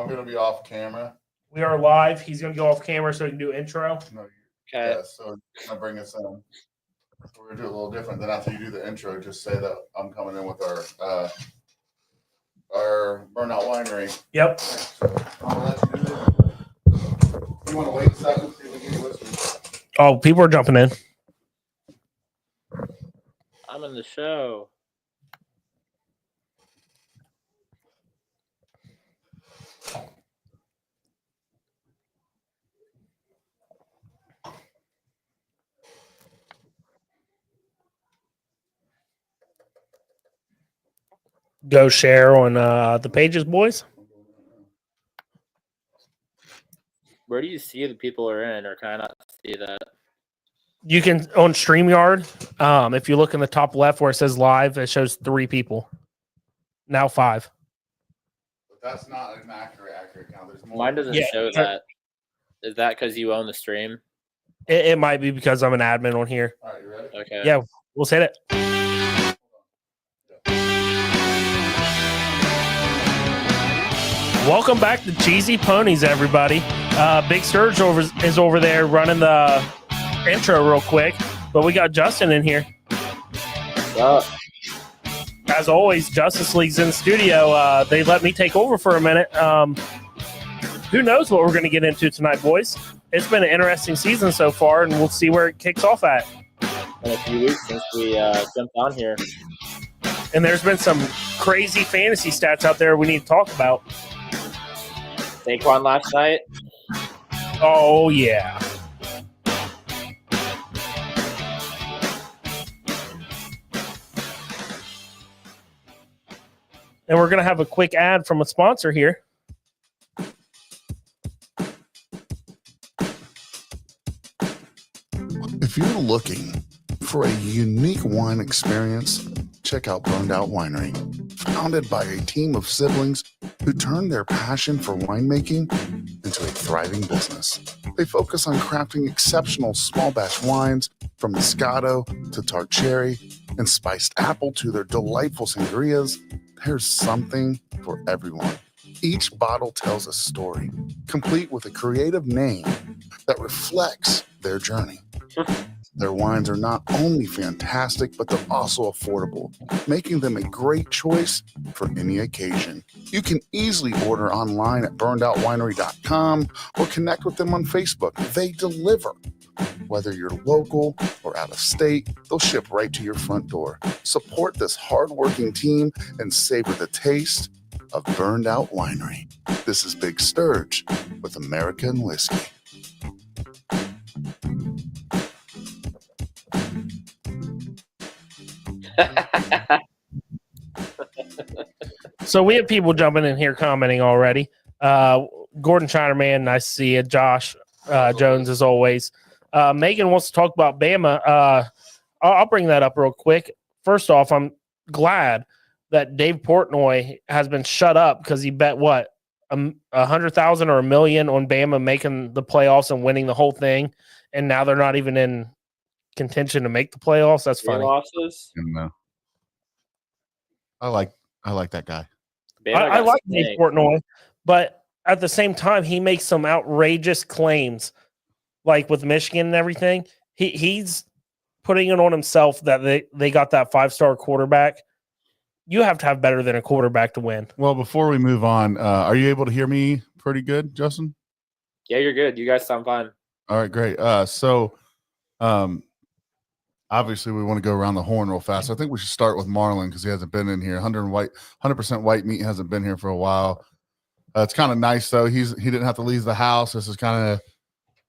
I'm going to be off camera. We are live. He's going to go off camera so he can do intro. No, Okay. Yeah, so going to bring us in. So we're going to do it a little different. Then after you do the intro, just say that I'm coming in with our Burnout Winery. Yep. So I'll let you do it. You want to wait a second, see if we can get listeners? Oh, people are jumping in. I'm in the show. Go share on the pages, boys. Where do you see the people are in, or can I not see that? You can on StreamYard. If you look in the top left where it says live, it shows 3 people. Now 5. But that's not an accurate count. There's more. Mine doesn't show that. Is that because you own the stream? It might be because I'm an admin on here. All right, you ready? Okay. Yeah, we'll hit it. Welcome back to Cheesy Ponies, everybody. Big Sturge is over there running the intro real quick, but we got Justin in here. As always, Justice League's in the studio. They let me take over for a minute. Who knows what we're going to get into tonight, boys? It's been an interesting season so far, and we'll see where it kicks off at. In a few weeks since we jumped on here. And there's been some crazy fantasy stats out there we need to talk about. Saquon last night. Oh, yeah. And we're going to have a quick ad from a sponsor here. If you're looking for a unique wine experience, check out Burned Out Winery. Founded by a team of siblings who turned their passion for winemaking into a thriving business. They focus on crafting exceptional small batch wines from Moscato to tart cherry and spiced apple to their delightful sangrias. There's something for everyone. Each bottle tells a story, complete with a creative name that reflects their journey. Their wines are not only fantastic, but they're also affordable, making them a great choice for any occasion. You can easily order online at burnedoutwinery.com or connect with them on Facebook. They deliver. Whether you're local or out of state, they'll ship right to your front door. Support this hardworking team and savor the taste of Burned Out Winery. This is Big Sturge with American Whiskey. So we have people jumping in here commenting already. Gordon Shinerman, nice to see you. Josh Jones, as always. Megan wants to talk about Bama. I'll bring that up real quick. First off, I'm glad that Dave Portnoy has been shut up because he bet, what, 100,000 or $1 million on Bama making the playoffs and winning the whole thing, and now they're not even in contention to make the playoffs. That's funny. Losses. I like that guy. I like Dave Portnoy, but at the same time, he makes some outrageous claims, like with Michigan and everything. He's putting it on himself that they got that 5-star quarterback. You have to have better than a quarterback to win. Well, before we move on, are you able to hear me pretty good, Justin? Yeah, you're good. You guys sound fine. All right, great. Obviously, we want to go around the horn real fast. I think we should start with Marlon because he hasn't been in here. 100% white meat hasn't been here for a while. It's kind of nice though. He didn't have to leave the house. This is kind of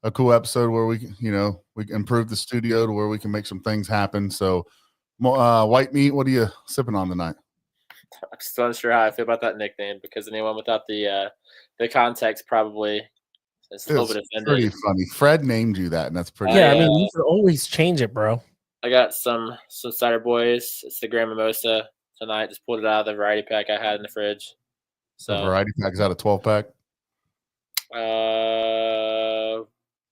a cool episode where we improve the studio to where we can make some things happen. So, white meat, what are you sipping on tonight? I'm still unsure how I feel about that nickname because anyone without the context probably is a little bit offended. Pretty funny. Fred named you that, and that's pretty. Yeah, I mean, you can always change it, bro. I got some cider boys. It's the Grand Mimosa tonight. Just pulled it out of the variety pack I had in the fridge. So the variety pack is out a 12-pack.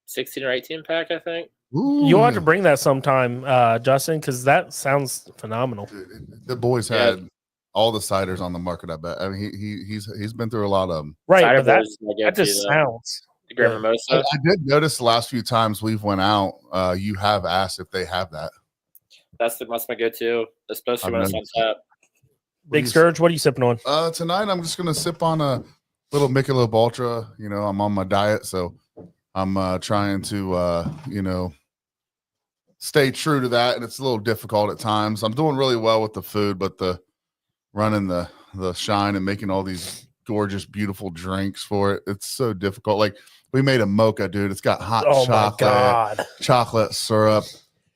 16 or 18 pack, I think. Ooh. You'll have to bring that sometime, Justin, because that sounds phenomenal. The boys had all the ciders on the market. I bet. I mean, he's been through a lot of them. Right, Cider but that, Bros is my that go-to, just though. sounds. The Grand Yeah. Mimosa. I did notice the last few times we've went out, you have asked if they have that. That's my go-to, especially when it's on tap. Big Sturge, what are you sipping on? Tonight I'm just gonna sip on a little Michelob Ultra. You know, I'm on my diet, so I'm trying to stay true to that, and it's a little difficult at times. I'm doing really well with the food, but the running the shine and making all these gorgeous, beautiful drinks for it, it's so difficult. Like we made a mocha, dude. It's got hot Oh chocolate, my God. chocolate syrup,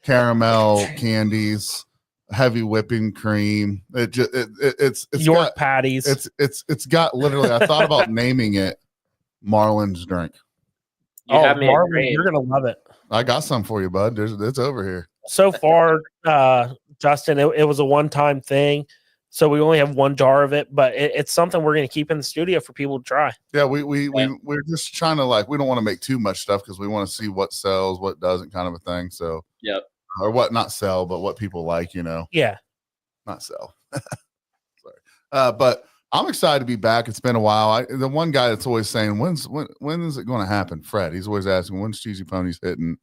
caramel candies, heavy whipping cream. It's York got, patties. it's got literally. I thought about naming it Marlin's drink. You have me at Marvin, green. you're gonna love it. I got some for you, bud. It's over here. So far, Justin, it was a one-time thing. So we only have one jar of it, but it's something we're going to keep in the studio for people to try. Yeah, we're just trying to we don't want to make too much stuff because we want to see what sells, what doesn't, kind of a thing. So Yep. Or what not sell, but what people like, Yeah. not sell. Sorry. But I'm excited to be back. It's been a while. The one guy that's always saying, when is it going to happen? Fred. He's always asking, when's Cheesy Ponies hitting?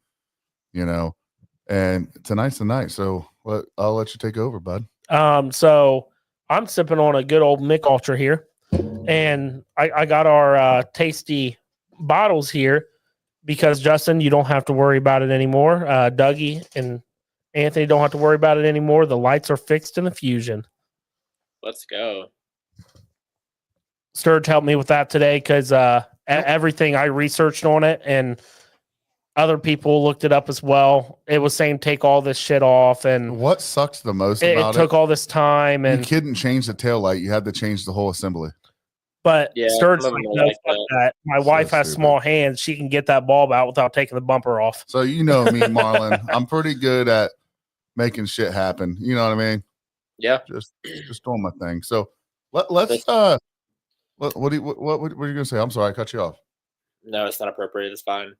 And tonight's the night. So I'll let you take over, bud. So I'm sipping on a good old Mick Ultra here, and I got our tasty bottles here because Justin, you don't have to worry about it anymore. Dougie and Anthony don't have to worry about it anymore. The lights are fixed in the Fusion. Let's go. Sturge helped me with that today because everything I researched on it and other people looked it up as well. It was saying take all this shit off, and What sucks the most it about took all this time. you And couldn't change the tail light. You had to change the whole assembly. but Yeah, Sturge some of them knows are like fuck that. My wife has stupid. small hands; she can get that bulb out without taking the bumper off. So me, Marlon. I'm pretty good at making shit happen. You know what I mean? Yeah. Just doing my thing. So let's what are you gonna say? I'm sorry, I cut you off. No, it's not appropriate. It's fine.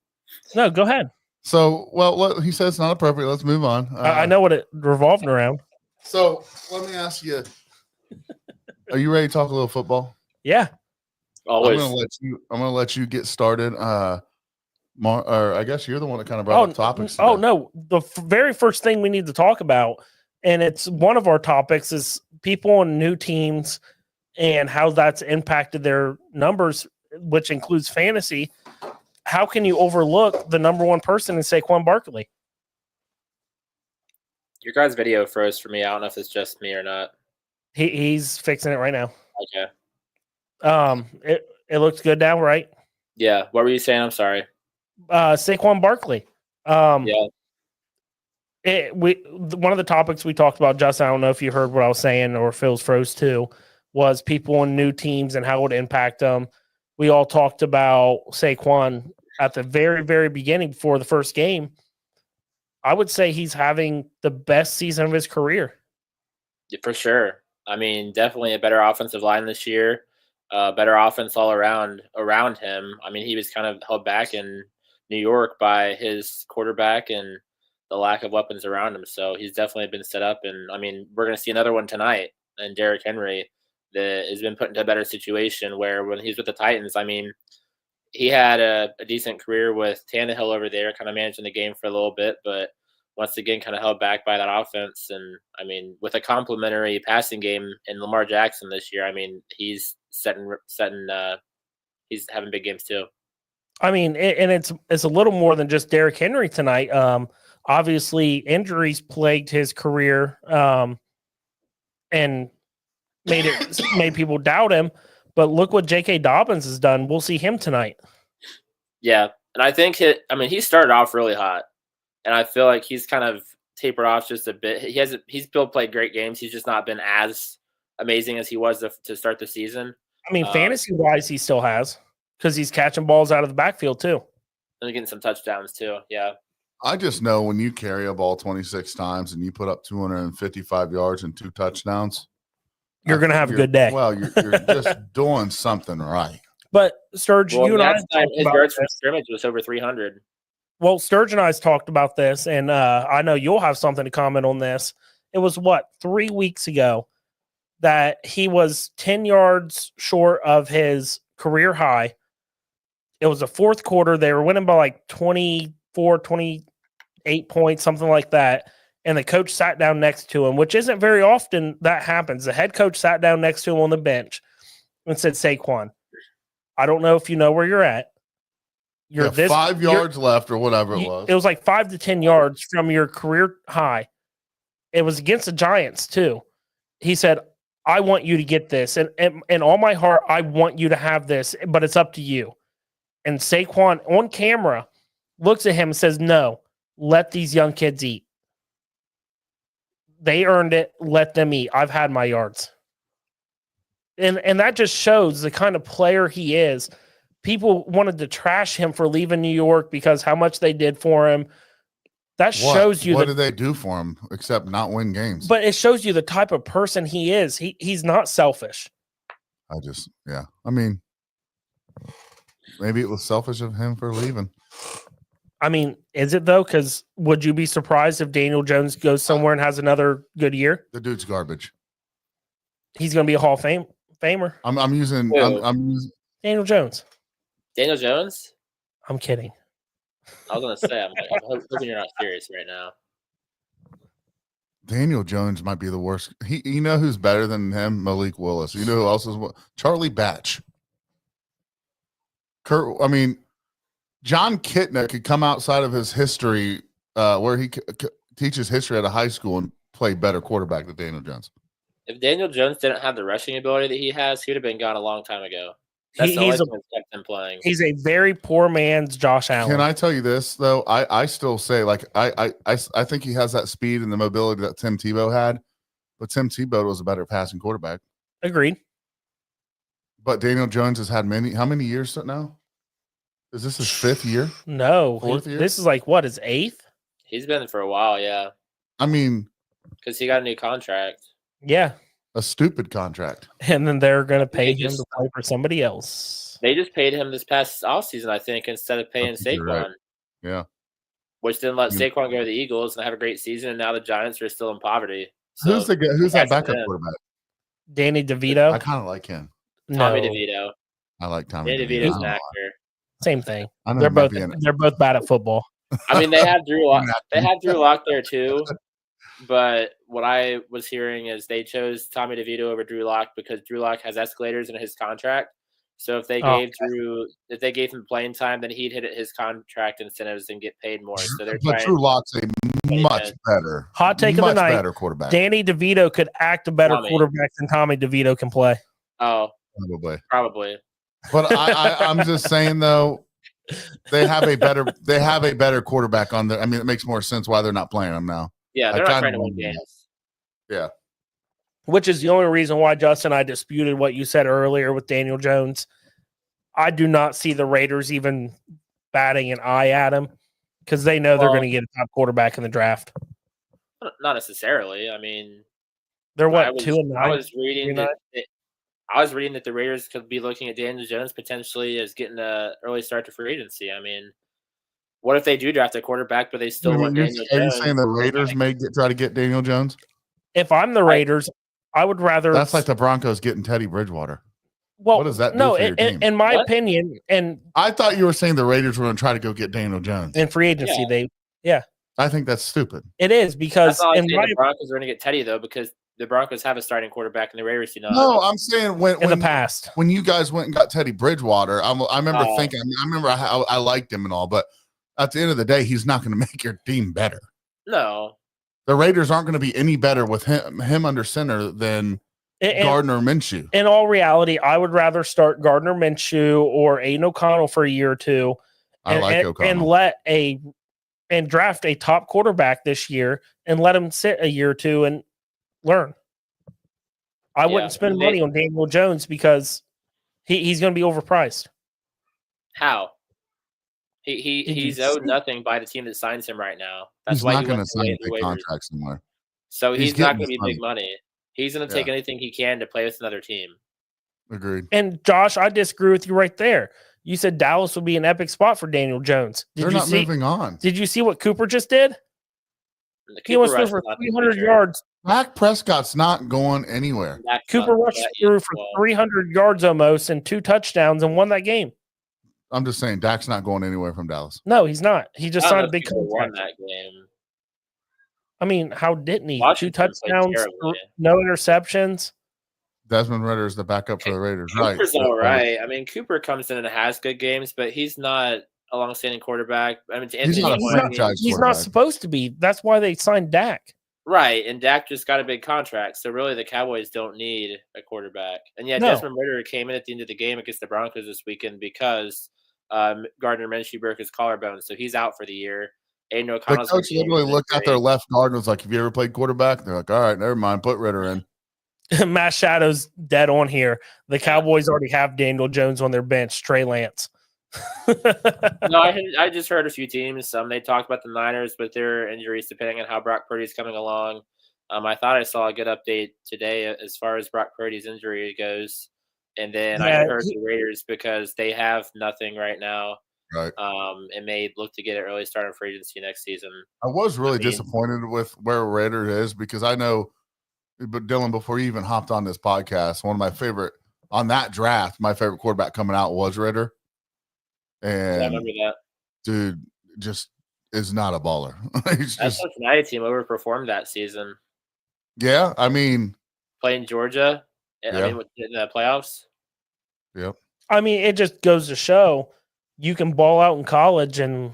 No, go ahead. So what he says it's not appropriate. Let's move on. I know what it revolving around. So let me ask you: are you ready to talk a little football? Yeah. Always. I'm gonna let you get started. Or I guess you're the one that kind of brought up topics. Oh today. no, the very first thing we need to talk about, and it's one of our topics, is people on new teams and how that's impacted their numbers, which includes fantasy. How can you overlook the number one person in Saquon Barkley? Your guys' video froze for me. I don't know if it's just me or not. He's fixing it right now. Okay. It looks good now, right? Yeah. What were you saying? I'm sorry. Saquon Barkley. Yeah. One of the topics we talked about, Justin, I don't know if you heard what I was saying or Phil's froze too, was people on new teams and how it would impact them. We all talked about Saquon at the very, very beginning before the first game. I would say he's having the best season of his career. Yeah, for sure. I mean, definitely a better offensive line this year. Better offense all around him. I mean, he was kind of held back in New York by his quarterback and the lack of weapons around him. So he's definitely been set up. And I mean, we're going to see another one tonight. And Derrick Henry that has been put into a better situation where when he's with the Titans, I mean, he had a decent career with Tannehill over there, kind of managing the game for a little bit, but once again, kind of held back by that offense. And I mean, with a complimentary passing game in Lamar Jackson this year, I mean, he's he's having big games too. I mean, and it's a little more than just Derrick Henry tonight. Obviously, injuries plagued his career, and made people doubt him. But look what J.K. Dobbins has done. We'll see him tonight. Yeah, and I think he started off really hot, and I feel like he's kind of tapered off just a bit. He's still played great games. He's just not been as amazing as he was to start the season. I mean, fantasy-wise, he still has, because he's catching balls out of the backfield too. And getting some touchdowns too. Yeah. I just know when you carry a ball 26 times and you put up 255 yards and 2 touchdowns, you're going to have a good day. Well, you're just doing something right. But Sturge, you and I his yards from scrimmage was over 300. Well, Sturge and I talked about this, and I know you'll have something to comment on this. It was 3 weeks ago. that he was 10 yards short of his career high. It was the fourth quarter. They were winning by like 24, 28 points, something like that. And the coach sat down next to him, which isn't very often that happens. The head coach sat down next to him on the bench and said, Saquon, I don't know if you know where you're at. You're 5 yards left or whatever it was. It was like 5 to 10 yards from your career high. It was against the Giants too. He said, I want you to get this. And all my heart, I want you to have this, but it's up to you. And Saquon on camera looks at him and says, no, let these young kids eat. They earned it. Let them eat. I've had my yards. And that just shows the kind of player he is. People wanted to trash him for leaving New York because how much they did for him. That shows you what did they do for him except not win games? But it shows you the type of person he is. He's not selfish. I mean, maybe it was selfish of him for leaving. I mean, is it though? Because would you be surprised if Daniel Jones goes somewhere and has another good year? The dude's garbage. He's going to be a Hall of Famer. I'm using Daniel Jones. Daniel Jones? I'm kidding. I was going to say, I'm hoping you're not serious right now. Daniel Jones might be the worst. You know who's better than him? Malik Willis. You know who else is? Charlie Batch. John Kitna could come outside of his history, where he teaches history at a high school and play better quarterback than Daniel Jones. If Daniel Jones didn't have the rushing ability that he has, he would have been gone a long time ago. That's the only thing that kept him playing. He's a very poor man's Josh Allen. Can I tell you this though? I still say I think he has that speed and the mobility that Tim Tebow had, but Tim Tebow was a better passing quarterback. Agreed. But Daniel Jones has had how many years now? Is this his 5th year? No, 4th year. This is like what, his 8th? He's been for a while, yeah. I mean, because he got a new contract. Yeah. A stupid contract. And then they're going to pay him to play for somebody else. They just paid him this past offseason, I think, instead of paying Saquon. Right. Yeah. Which didn't let Saquon go to the Eagles and have a great season, and now the Giants are still in poverty. So who's that backup quarterback? Danny DeVito. I kind of like him. Tommy DeVito. I like Tommy DeVito. Danny DeVito's an actor. Same thing. They're both bad at football. I mean, they had Drew Lock there too. But what I was hearing is they chose Tommy DeVito over Drew Lock because Drew Lock has escalators in his contract. So if they gave him playing time, then he'd hit his contract incentives and get paid more. So Drew Lock's a much better hot take of the night. Better quarterback. Danny DeVito could act a better quarterback than Tommy DeVito can play. Oh, probably. But I'm just saying though, they have a better quarterback on there. I mean, it makes more sense why they're not playing him now. Yeah, they're not trying to win games. Yeah. Which is the only reason why, Justin, I disputed what you said earlier with Daniel Jones. I do not see the Raiders even batting an eye at him because they know they're going to get a top quarterback in the draft. Not necessarily. I mean, they're 2-9. I was reading that the Raiders could be looking at Daniel Jones potentially as getting an early start to free agency. I mean, what if they do draft a quarterback, but they still want Daniel Jones? Are you saying the Raiders may try to get Daniel Jones? If I'm the Raiders, I would rather. That's like the Broncos getting Teddy Bridgewater. Well, what does that do no, for your team? In my opinion, and I thought you were saying the Raiders were going to try to go get Daniel Jones in free agency. I think that's stupid. It is because the Broncos are going to get Teddy though because the Broncos have a starting quarterback and the Raiders do not. No, I'm saying in the past when you guys went and got Teddy Bridgewater, I remember thinking. I remember how I liked him and all, but at the end of the day, he's not going to make your team better. No. The Raiders aren't going to be any better with him under center than Gardner Minshew. In all reality, I would rather start Gardner Minshew or Aiden O'Connell for a year or two and draft a top quarterback this year and let him sit a year or two and learn. I wouldn't spend money on Daniel Jones because he's going to be overpriced. How? He's owed nothing by the team that signs him right now. That's why he's not going to sign a big contract somewhere. So he's not going to be big money. He's going to take anything he can to play with another team. Agreed. And Josh, I disagree with you right there. You said Dallas would be an epic spot for Daniel Jones. They're not moving on. Did you see what Cooper just did? He almost threw for 300 yards. Dak Prescott's not going anywhere. Cooper Rush threw for 300 yards almost and 2 touchdowns and won that game. I'm just saying, Dak's not going anywhere from Dallas. No, he's not. He just signed a big won contract. that game. I mean, how didn't he? Washington 2 touchdowns, no interceptions. Desmond Ridder is the backup for the Raiders, right? Cooper's all right. I mean, Cooper comes in and has good games, but he's not a long-standing quarterback. I mean, he's not a franchise. He's not supposed to be. That's why they signed Dak. Right, and Dak just got a big contract, so really the Cowboys don't need a quarterback. And yeah, Desmond Ridder came in at the end of the game against the Broncos this weekend because Gardner Minshew broke his collarbone, so he's out for the year. Aiden O'Connell's the coach literally looked at their left guard and was like, "Have you ever played quarterback?" They're like, "All right, never mind. Put Ridder in." Matt Shadow's dead on here. The Cowboys already have Daniel Jones on their bench. Trey Lance. No, I just heard a few teams. They talked about the Niners with their injuries, depending on how Brock Purdy's coming along. I thought I saw a good update today as far as Brock Purdy's injury goes, and then I heard the Raiders because they have nothing right now. Right. And may look to get an early start on free agency next season. I was really disappointed with where Raiders is because I know, but Dylan, before you even hopped on this podcast, one of my favorite on that draft, my favorite quarterback coming out was Ridder. And I remember that. Dude just is not a baller. That Cincinnati team overperformed that season. Yeah, I mean, playing Georgia, I mean, in the playoffs. Yep. I mean, it just goes to show you can ball out in college and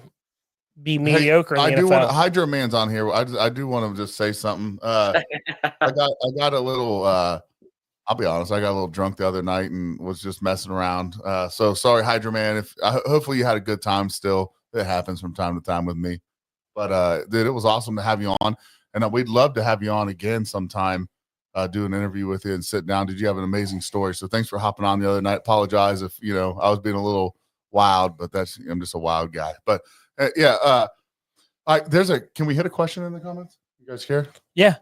be mediocre in the NFL. I do want Hydro Man's on here. I do want to just say something. I got a little. I'll be honest. I got a little drunk the other night and was just messing around. So sorry, Hydro Man. Hopefully you had a good time. Still, it happens from time to time with me. But dude, it was awesome to have you on, and we'd love to have you on again sometime. Do an interview with you and sit down. Did you have an amazing story? So thanks for hopping on the other night. Apologize if I was being a little wild, but I'm just a wild guy. But can we hit a question in the comments? You guys care? Yeah.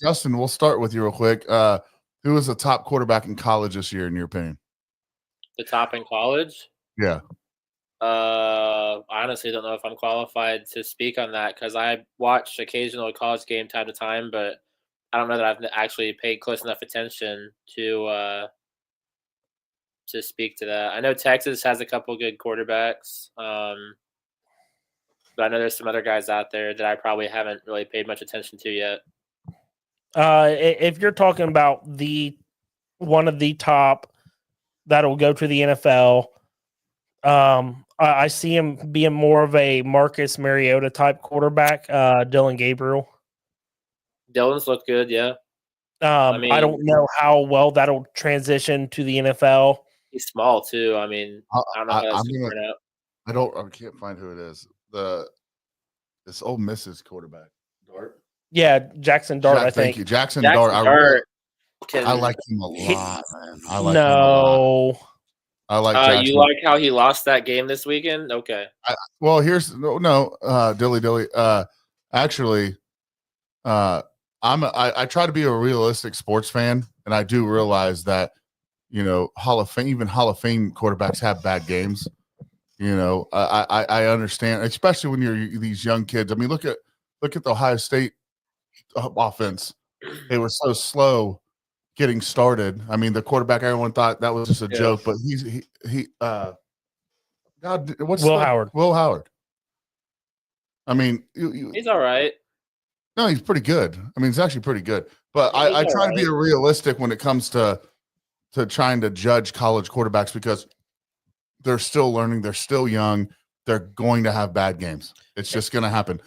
Justin, we'll start with you real quick. Who was the top quarterback in college this year, in your opinion? The top in college? Yeah. I honestly don't know if I'm qualified to speak on that because I watch occasional college game time to time, but I don't know that I've actually paid close enough attention to speak to that. I know Texas has a couple good quarterbacks, but I know there's some other guys out there that I probably haven't really paid much attention to yet. If you're talking about one of the top that'll go to the NFL, I see him being more of a Marcus Mariota type quarterback, Dylan Gabriel. Dylan's looked good, yeah. I don't know how well that'll transition to the NFL. He's small too. I mean, I don't know how that's going to turn out. I can't find who it is. This Ole Miss's quarterback, Dart. Yeah, Jackson Dart. I think. Thank you, Jackson Dart. I like him a lot, man. I like him a lot. I like. Jackson. You like how he lost that game this weekend? Okay. Dilly. Actually, I try to be a realistic sports fan, and I do realize that Hall of Fame quarterbacks have bad games. I understand, especially when you're these young kids. I mean, look at the Ohio State offense. They were so slow getting started. I mean, the quarterback, everyone thought that was just a joke, but Will Howard. Will Howard. I mean, he's all right. No, he's pretty good. I mean, he's actually pretty good. But I try to be realistic when it comes to trying to judge college quarterbacks because they're still learning. They're still young. They're going to have bad games. It's just going to happen.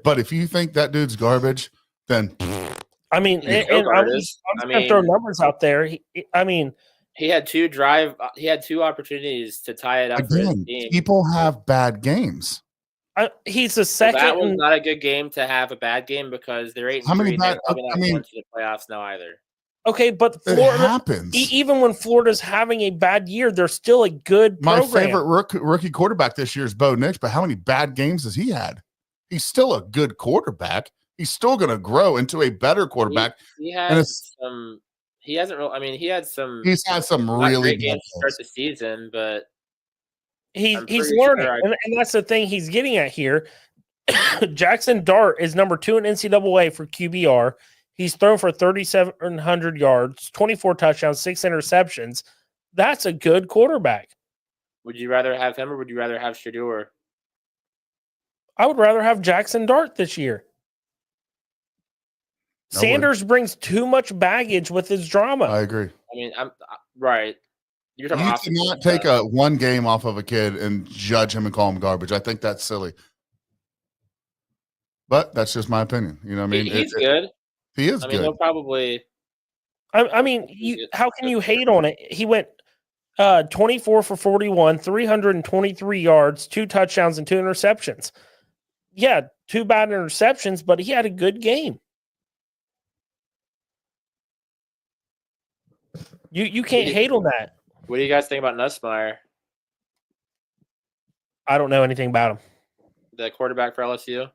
But if you think that dude's garbage, then I mean, I'm just going to throw numbers out there. He had two opportunities to tie it up for his team. People have bad games. He's the second. That was not a good game to have a bad game because they're 8-3. How many bad? They're not going to the playoffs now either. Okay, but Florida happens. Even when Florida's having a bad year, they're still a good program. My favorite rookie quarterback this year is Bo Nix, but how many bad games has he had? He's still a good quarterback. He's still going to grow into a better quarterback. He has some. He hasn't really. I mean, he had some. He's had some really great games to start the season, but he's learning, and that's the thing he's getting at here. Jackson Dart is number 2 in NCAA for QBR. He's thrown for 3,700 yards, 24 touchdowns, 6 interceptions. That's a good quarterback. Would you rather have him or would you rather have Shador? I would rather have Jackson Dart this year. I would. Sanders brings too much baggage with his drama. I agree. I mean, I'm right. You're talking You about cannot take one game off of a kid and judge him and call him garbage. I think that's silly. But that's just my opinion. You know what I mean? He's good. He is I mean, good. they'll probably. I mean, how can you hate on it? He went 24 for 41, 323 yards, 2 touchdowns, and 2 interceptions. Yeah, 2 bad interceptions, but he had a good game. You can't hate on that. What do you guys think about Nussmeier, I don't know anything about him. the quarterback for LSU?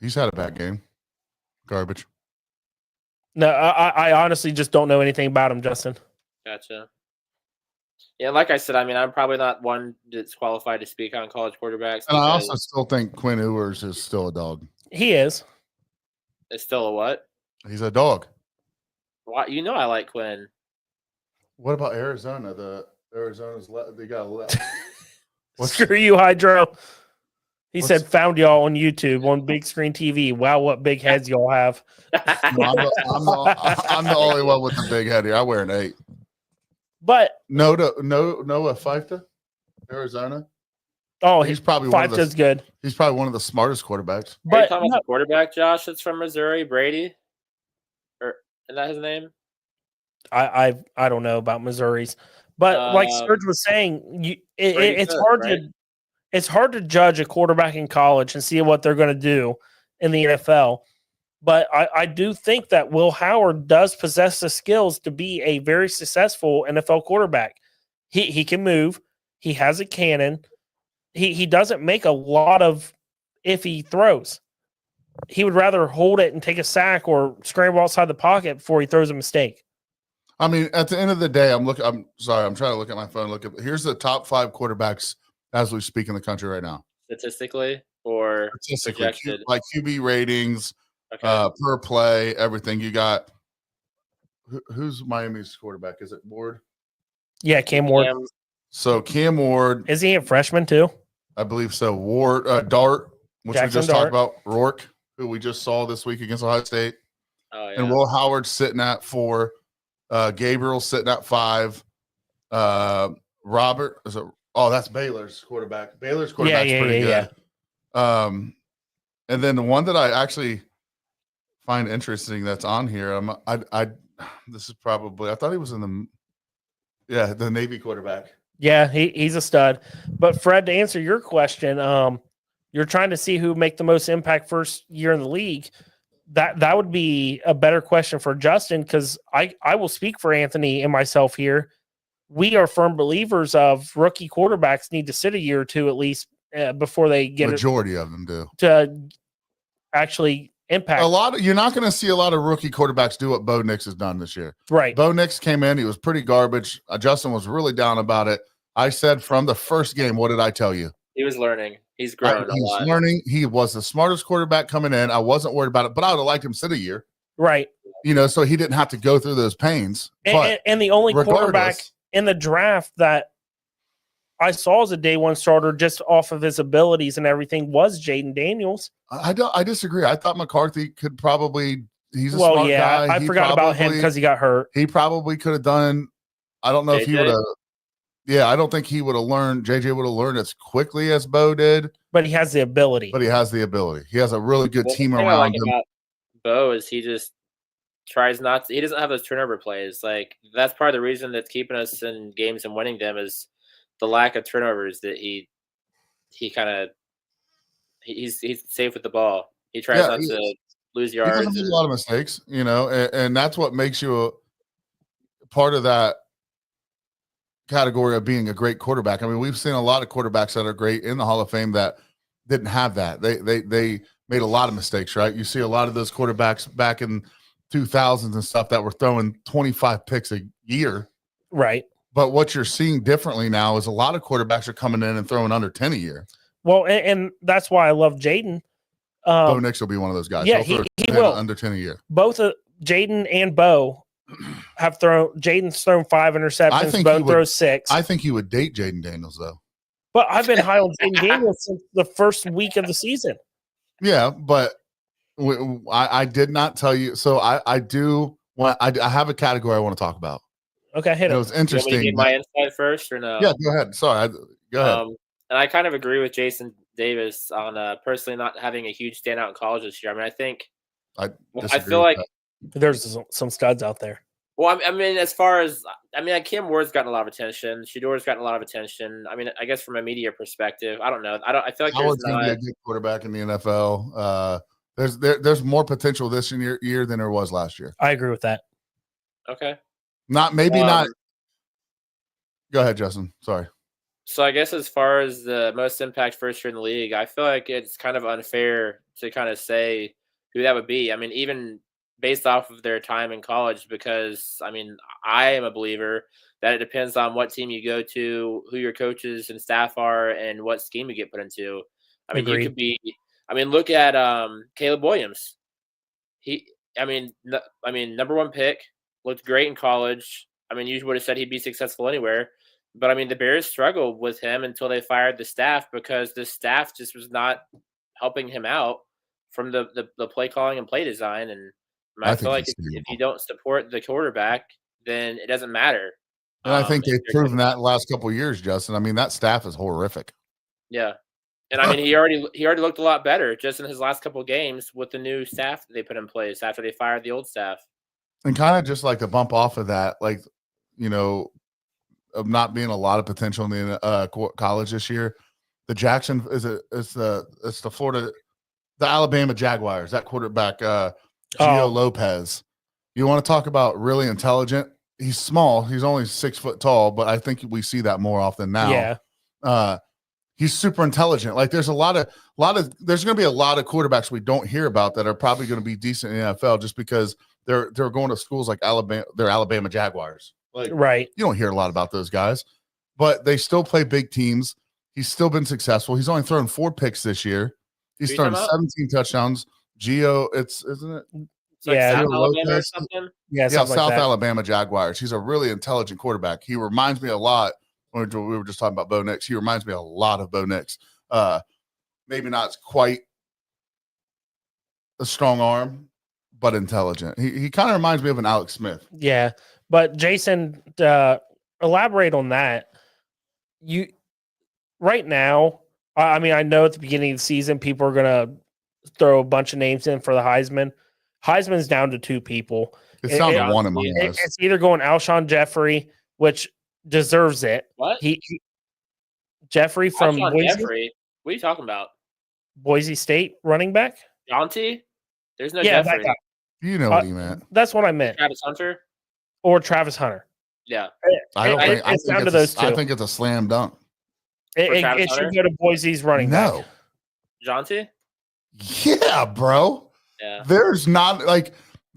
He's had a bad game. Garbage. No, I honestly just don't know anything about him, Justin. Gotcha. Yeah, like I said, I mean, I'm probably not one that's qualified to speak on college quarterbacks. And I also still think Quinn Ewers is still a dog. He is. It's still a what? He's a dog. Why? You know I like Quinn. What about Arizona? They got a left. Screw you, Hydro. He said, found y'all on YouTube on big screen TV. Wow, what big heads y'all have. No, I'm the only one with the big head here. I wear an 8. But Noah Feifta, Arizona. oh, He's probably one of Feifta's good. He's probably one of the smartest quarterbacks. Are you But talking about the quarterback, Josh? That's from Missouri, Brady, or is that his name? I don't know about Missouri's, but like Serge was saying, it's Cook, hard right? it's hard to judge a quarterback in college and see what they're going to do in the NFL. But I do think that Will Howard does possess the skills to be a very successful NFL quarterback. He can move. He has a cannon. He doesn't make a lot of iffy throws. He would rather hold it and take a sack or scramble outside the pocket before he throws a mistake. I mean, at the end of the day, I'm sorry, I'm trying to look at my phone. Here's the top 5 quarterbacks as we speak in the country right now. Statistically or projected? like QB ratings, Okay. per play, everything. You got who's Miami's quarterback? Is it Ward? Yeah, Cam Ward. So Cam Ward, Is he a freshman too? I believe so. Ward, Dart, which Jackson we just Dart. talked about. Rourke, who we just saw this week against Ohio State, Oh yeah. and Will Howard sitting at 4. Gabriel sitting at 5. Robert is a that's Baylor's quarterback. Baylor's quarterback's pretty good. And then the one that I actually find interesting that's on here, this is probably, I thought he was in the Navy quarterback. Yeah, he's a stud. But Fred, to answer your question, you're trying to see who make the most impact first year in the league. That would be a better question for Justin, because I will speak for Anthony and myself here. We are firm believers of rookie quarterbacks need to sit a year or two at least before they get Majority of them do. to actually impact. You're not going to see a lot of rookie quarterbacks do what Bo Nix has done this year. Right. Bo Nix came in, he was pretty garbage. Justin was really down about it. I said from the first game, what did I tell you? He was learning. He's grown a lot. He's learning. He was the smartest quarterback coming in. I wasn't worried about it, but I would have liked him to sit a year. Right. So he didn't have to go through those pains. And the only quarterback regardless, in the draft that I saw as a day one starter just off of his abilities and everything was Jaden Daniels. I disagree. I thought McCarthy could probably. He's a smart guy. I forgot about him because he got hurt. He probably could have done. I don't know if he would have. Yeah, I don't think he would have learned. JJ would have learned as quickly as Bo did. But he has the ability. He has a really good team the thing around I like him. about Bo is he just tries not to. He doesn't have those turnover plays. Like that's part of the reason that's keeping us in games and winning them is the lack of turnovers that he kind of he's safe with the ball. He tries not to lose yards. He doesn't make a lot of mistakes, and that's what makes you a part of that category of being a great quarterback. I mean, we've seen a lot of quarterbacks that are great in the Hall of Fame that didn't have that. They made a lot of mistakes, right? You see a lot of those quarterbacks back in 2000s and stuff that were throwing 25 picks a year. Right. But what you're seeing differently now is a lot of quarterbacks are coming in and throwing under 10 a year. Well, and that's why I love Jaden. Bo Nix will be one of those guys. Yeah, He'll throw he 10 will. under 10 a year. Both Jaden and Bo have thrown. Jaden's thrown 5 interceptions. Bo throws 6. I think he would date Jaden Daniels though. But I've been high on Jaden Daniels since the first week of the season. Yeah, but I did not tell you. So I do want. I have a category I want to talk about. Okay, hit It it. was You want me to interesting. give my insight first or no? Yeah, go ahead. Sorry, go ahead. And I kind of agree with Jason Davis on personally not having a huge standout in college this year. I mean, I think I I feel like There's some studs out there. well, I mean, as far as Cam Ward's gotten a lot of attention. Shador's gotten a lot of attention. I mean, I guess from a media perspective, I don't know. I feel like Howard's going to be a good quarterback in the NFL. There's more potential this year than there was last year. I agree with that. Okay. Not. Go ahead, Justin. Sorry. So I guess as far as the most impact first year in the league, I feel like it's kind of unfair to kind of say who that would be. I mean, even based off of their time in college, because I mean, I am a believer that it depends on what team you go to, who your coaches and staff are, and what scheme you get put into. I mean, Agreed. you could be. I mean, look at Caleb Williams. Number 1 pick, looked great in college. I mean, you would have said he'd be successful anywhere. But, I mean, the Bears struggled with him until they fired the staff because the staff just was not helping him out from the play calling and play design. And I feel like if you don't support the quarterback, then it doesn't matter. And I think they've proven that the last couple of years, Justin. I mean, that staff is horrific. Yeah. And, I mean, he already looked a lot better just in his last couple of games with the new staff that they put in place after they fired the old staff. And kind of just like to bump off of that, like, of not being a lot of potential in the college this year. The Alabama Jaguars, that quarterback, Gio Lopez. You want to talk about really intelligent? He's small. He's only 6 foot tall, but I think we see that more often now. Yeah. He's super intelligent. Like there's there's going to be a lot of quarterbacks we don't hear about that are probably going to be decent in the NFL just because they're going to schools like Alabama. They're Alabama Jaguars. Like, right. You don't hear a lot about those guys, but they still play big teams. He's still been successful. He's only thrown 4 picks this year. He's thrown 17 touchdowns. Gio, isn't it? It's like Yeah. South Alabama or something. Yeah, South like that. Alabama Jaguars. He's a really intelligent quarterback. He reminds me a lot. When we were just talking about Bo Nix, he reminds me a lot of Bo Nix. Maybe not quite a strong arm, but intelligent. He kind of reminds me of an Alex Smith. Yeah. But Jason, elaborate on that. You right now, I mean, I know at the beginning of the season, people are going to throw a bunch of names in for the Heisman. Heisman's down to 2 people. It's down to 1 in my eyes. It's either going Alshon Jeffrey, which deserves it. What? He Jeffrey from Boise, Jeffrey? What are you talking about? Boise State running back? Jonty? There's no Yeah, Jeffrey. that guy. You know what he meant. That's what I meant. Travis Hunter? Or Travis Hunter. Yeah. It's down to those 2. I think it's a slam dunk. It should go to Boise's running back. No. Jonty? Yeah, bro. Yeah. There's not like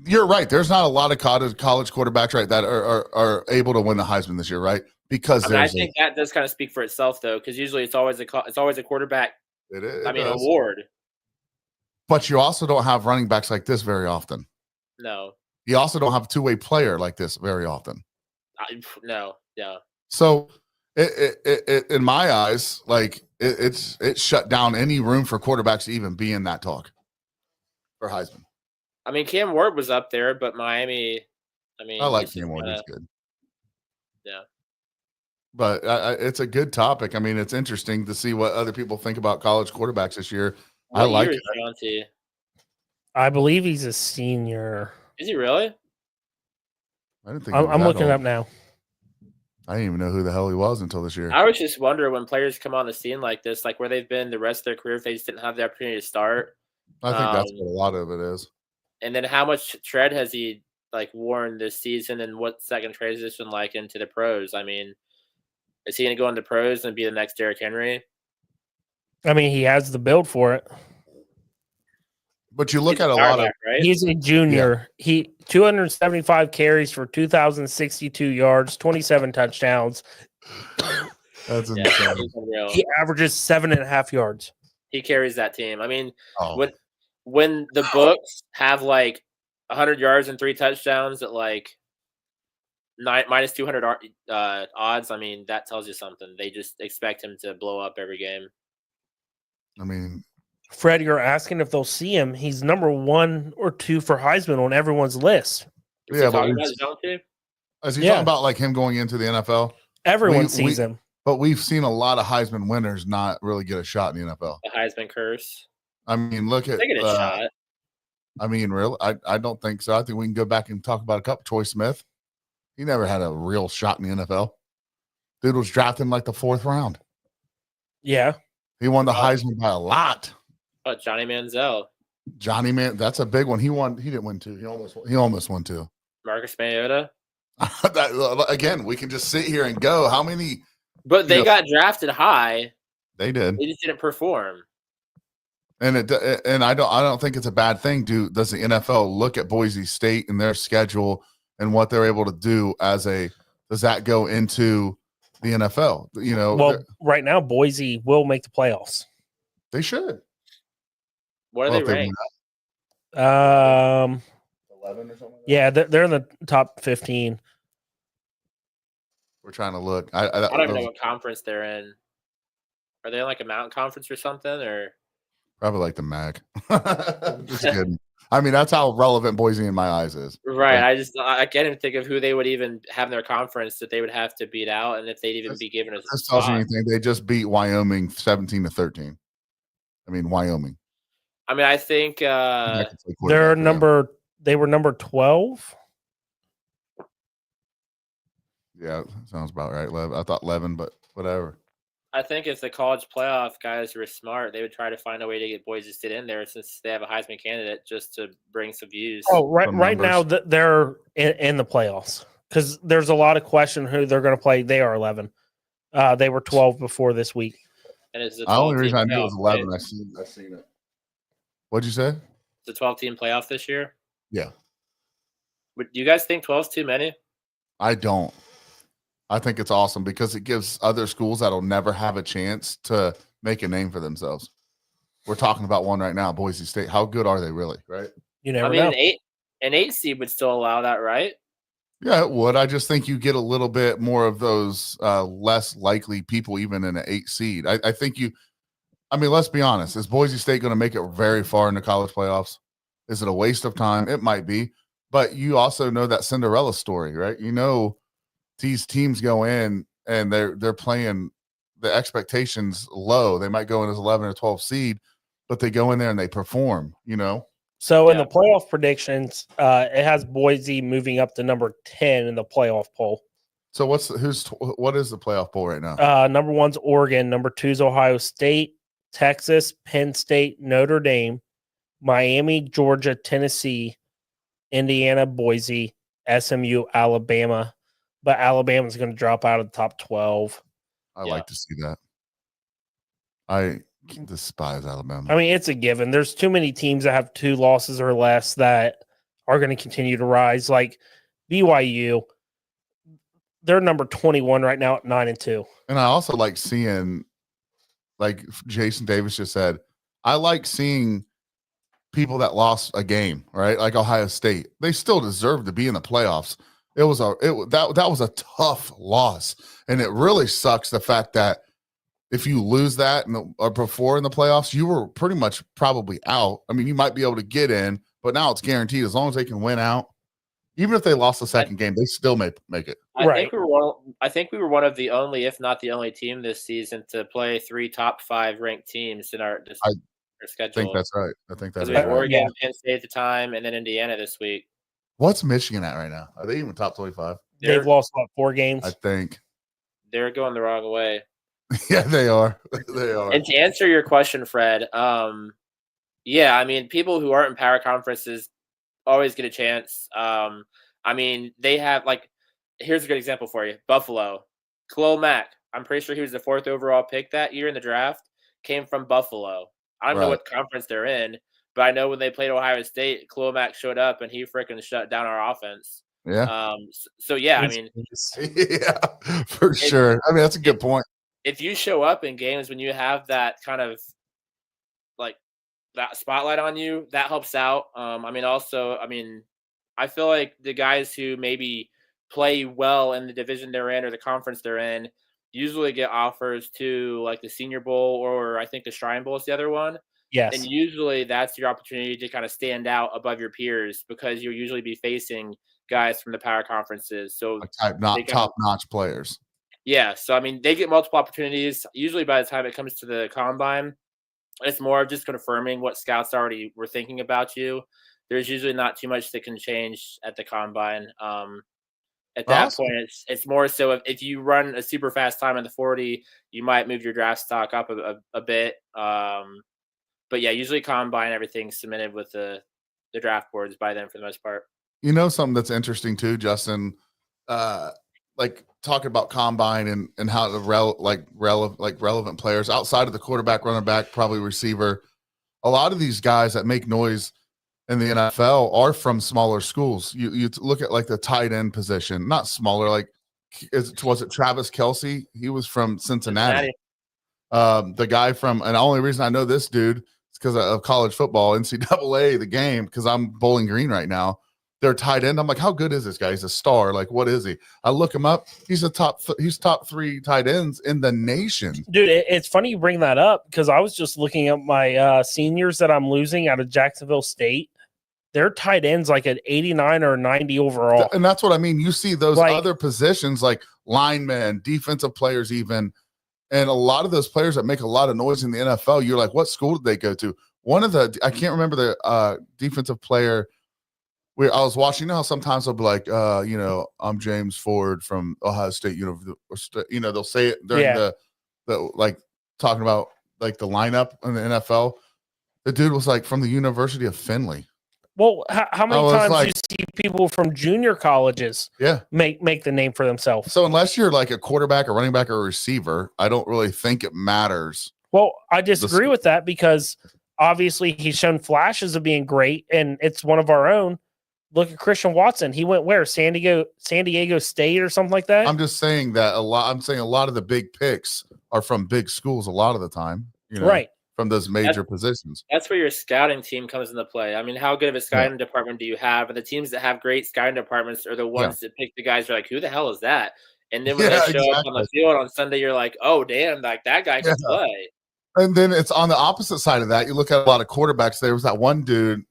you're right. There's not a lot of college quarterbacks, right, that are able to win the Heisman this year, right? Because I think that does kind of speak for itself, though, because usually it's always a quarterback. It is. Award. But you also don't have running backs like this very often. No. You also don't have a 2-way player like this very often. No. Yeah. So, it in my eyes, like it shut down any room for quarterbacks to even be in that talk for Heisman. I mean, Cam Ward was up there, but Miami. I like Cam Ward. He's good. Yeah. But it's a good topic. I mean, it's interesting to see what other people think about college quarterbacks this year. What I like year it. is Jonty? I believe he's a senior. Is he really? I didn't think I'm looking it up now. I didn't even know who the hell he was until this year. I always just wonder when players come on the scene like this, like where they've been the rest of their career if they just didn't have the opportunity to start. I think that's what a lot of it is. And then how much tread has he like worn this season, and what's that going to transition like into the pros? I mean, is he going to go into pros and be the next Derrick Henry? I mean, he has the build for it. But you look at a lot of right? He's a junior. Yeah. He 275 carries for 2,062 yards, 27 touchdowns. That's Yeah, insane. he's unreal. He averages 7.5 yards. He carries that team. I mean, Oh, when the books have like 100 yards and 3 touchdowns at like minus 200 odds, I mean, that tells you something. They just expect him to blow up every game. I mean, Fred, you're asking if they'll see him. He's number 1 or 2 for Heisman on everyone's list. Is he yeah, but talking about his own team? is he Yeah. talking about like him going into the NFL? Everyone We- sees him. But we've seen a lot of Heisman winners not really get a shot in the NFL. The Heisman curse. I mean, look at. They get a shot. I mean, really, I don't think so. I think we can go back and talk about a couple. Troy Smith, he never had a real shot in the NFL. Dude was drafted in like the 4th round. Yeah. He won the Heisman by a lot. Oh, Johnny Manziel. Johnny Man, that's a big one. He won. He didn't win 2. He almost won 2. Marcus Mariota. Again, we can just sit here and go. How many? But they got drafted high. They did, They just didn't perform. and I don't think it's a bad thing. Does the NFL look at Boise State and their schedule and what they're able to do does that go into the NFL? You know, Well, right now, Boise will make the playoffs. they should. What are Well, they if they ranked? win 11 or something. Like that. Yeah, they're in the top 15. We're trying to look. I don't even know what conference they're in. Are they in like a mountain conference or something? Or Probably like the MAC. Just kidding. I mean, that's how relevant Boise in my eyes is. right? I can't even think of who they would even have in their conference that they would have to beat out, and if they'd even be given a This tells you spot. anything. They just beat Wyoming 17-13. I mean, Wyoming. I mean, I think That could take quarterback They're for them. they were number 12. Yeah, sounds about right. I thought 11, but whatever. I think if the college playoff guys were smart, they would try to find a way to get Boise State in there since they have a Heisman candidate just to bring some views. Oh, right Some now numbers. they're in the playoffs because there's a lot of question who they're going to play. They are 11. They were 12 before this week. And it's the The only 12-team reason I knew it was playoff, 11. right? I seen it. What'd you say? It's a 12-team playoff this year. Yeah. Do you guys think 12's too many? I don't. I think it's awesome because it gives other schools that'll never have a chance to make a name for themselves. We're talking about one right now, Boise State. How good are they really, right? You never I mean, know. an eight seed would still allow that, right? Yeah, it would. I just think you get a little bit more of those less likely people, even in an 8 seed. I think I mean, let's be honest. Is Boise State going to make it very far in the college playoffs? Is it a waste of time? It might be. But you also know that Cinderella story, right? You know, these teams go in and they're playing the expectations low. They might go in as 11 or 12 seed, but they go in there and they perform, you know? So in Yeah. the playoff predictions, it has Boise moving up to number 10 in the playoff poll. So what is the playoff poll right now? Number 1's Oregon. Number 2's Ohio State, Texas, Penn State, Notre Dame, Miami, Georgia, Tennessee, Indiana, Boise, SMU, Alabama. But Alabama's going to drop out of the top 12. I yeah. like to see that. I despise Alabama. I mean, it's a given. There's too many teams that have 2 losses or less that are going to continue to rise. Like BYU, they're number 21 right now at 9-2. And I also like seeing, like Jason Davis just said, I like seeing people that lost a game, right? Like Ohio State. They still deserve to be in the playoffs. That was a tough loss. And it really sucks the fact that if you lose that or before in the playoffs, you were pretty much probably out. I mean, you might be able to get in, but now it's guaranteed as long as they can win out. Even if they lost the second game, they still make it. I think we were one of the only, if not the only team this season to play 3 top 5 ranked teams in our schedule. I think that's right. I think that's We have right. Oregon, Yeah. Penn State at the time, and then Indiana this week. What's Michigan at right now? Are they even top 25? They've lost, 4 games? I think. They're going the wrong way. Yeah, they are. They are. And to answer your question, Fred, yeah, I mean, people who aren't in power conferences always get a chance. I mean, they have, like, here's a good example for you. Buffalo. Khalil Mack. I'm pretty sure he was the 4th overall pick that year in the draft. Came from Buffalo. I don't know what conference they're in, but I know when they played Ohio State, Khalil Mack showed up and he freaking shut down our offense. Yeah. So yeah, I mean, yeah, for sure. I mean, that's a good point. if you show up in games when you have that kind of like that spotlight on you, that helps out. I feel like the guys who maybe play well in the division they're in or the conference they're in usually get offers to like the Senior Bowl, or I think the Shrine Bowl is the other one. Yes. And usually that's your opportunity to kind of stand out above your peers because you'll usually be facing guys from the power conferences. So not top-notch players. Yeah. So, I mean, they get multiple opportunities. Usually by the time it comes to the combine, it's more of just confirming what scouts already were thinking about you. There's usually not too much that can change at the combine. At that point, it's more so if you run a super fast time in the 40, you might move your draft stock up a bit. But yeah, usually combine, everything's submitted with the draft boards by then for the most part. You know, something that's interesting too, Justin, like talking about combine and how the relevant players outside of the quarterback, running back, probably receiver. A lot of these guys that make noise in the NFL are from smaller schools. You look at like the tight end position, not smaller. Like, was it Travis Kelce? He was from Cincinnati. The guy from, and the only reason I know this dude is because of college football, NCAA, the game, because I'm Bowling Green right now. They're tight end. I'm like, how good is this guy? He's a star. Like, what is he? I look him up. He's top 3 tight ends in the nation. Dude, it's funny you bring that up because I was just looking at my seniors that I'm losing out of Jacksonville State. They're tight ends like at 89 or 90 overall. And that's what I mean. You see those other positions like linemen, defensive players even, and a lot of those players that make a lot of noise in the NFL, you're like, what school did they go to? I can't remember the defensive player. I was watching, you know how sometimes they'll be like, I'm James Ford from Ohio State University. They'll say it during the like talking about like the lineup in the NFL. The dude was like from the University of Findlay. Well, how many times do you see people from junior colleges make the name for themselves? So unless you're like a quarterback, a running back, or a receiver, I don't really think it matters. Well, I disagree with that because obviously he's shown flashes of being great, and it's one of our own. Look at Christian Watson. He went where? San Diego State or something like that? I'm just saying that a lot of the big picks are from big schools a lot of the time. Right. From those major positions. That's where your scouting team comes into play. I mean, how good of a scouting department do you have? And the teams that have great scouting departments are the ones that pick the guys who are like, who the hell is that? And then when they show up on the field on Sunday, you're like, oh, damn, like that guy can play. And then it's on the opposite side of that. You look at a lot of quarterbacks. There was that one dude,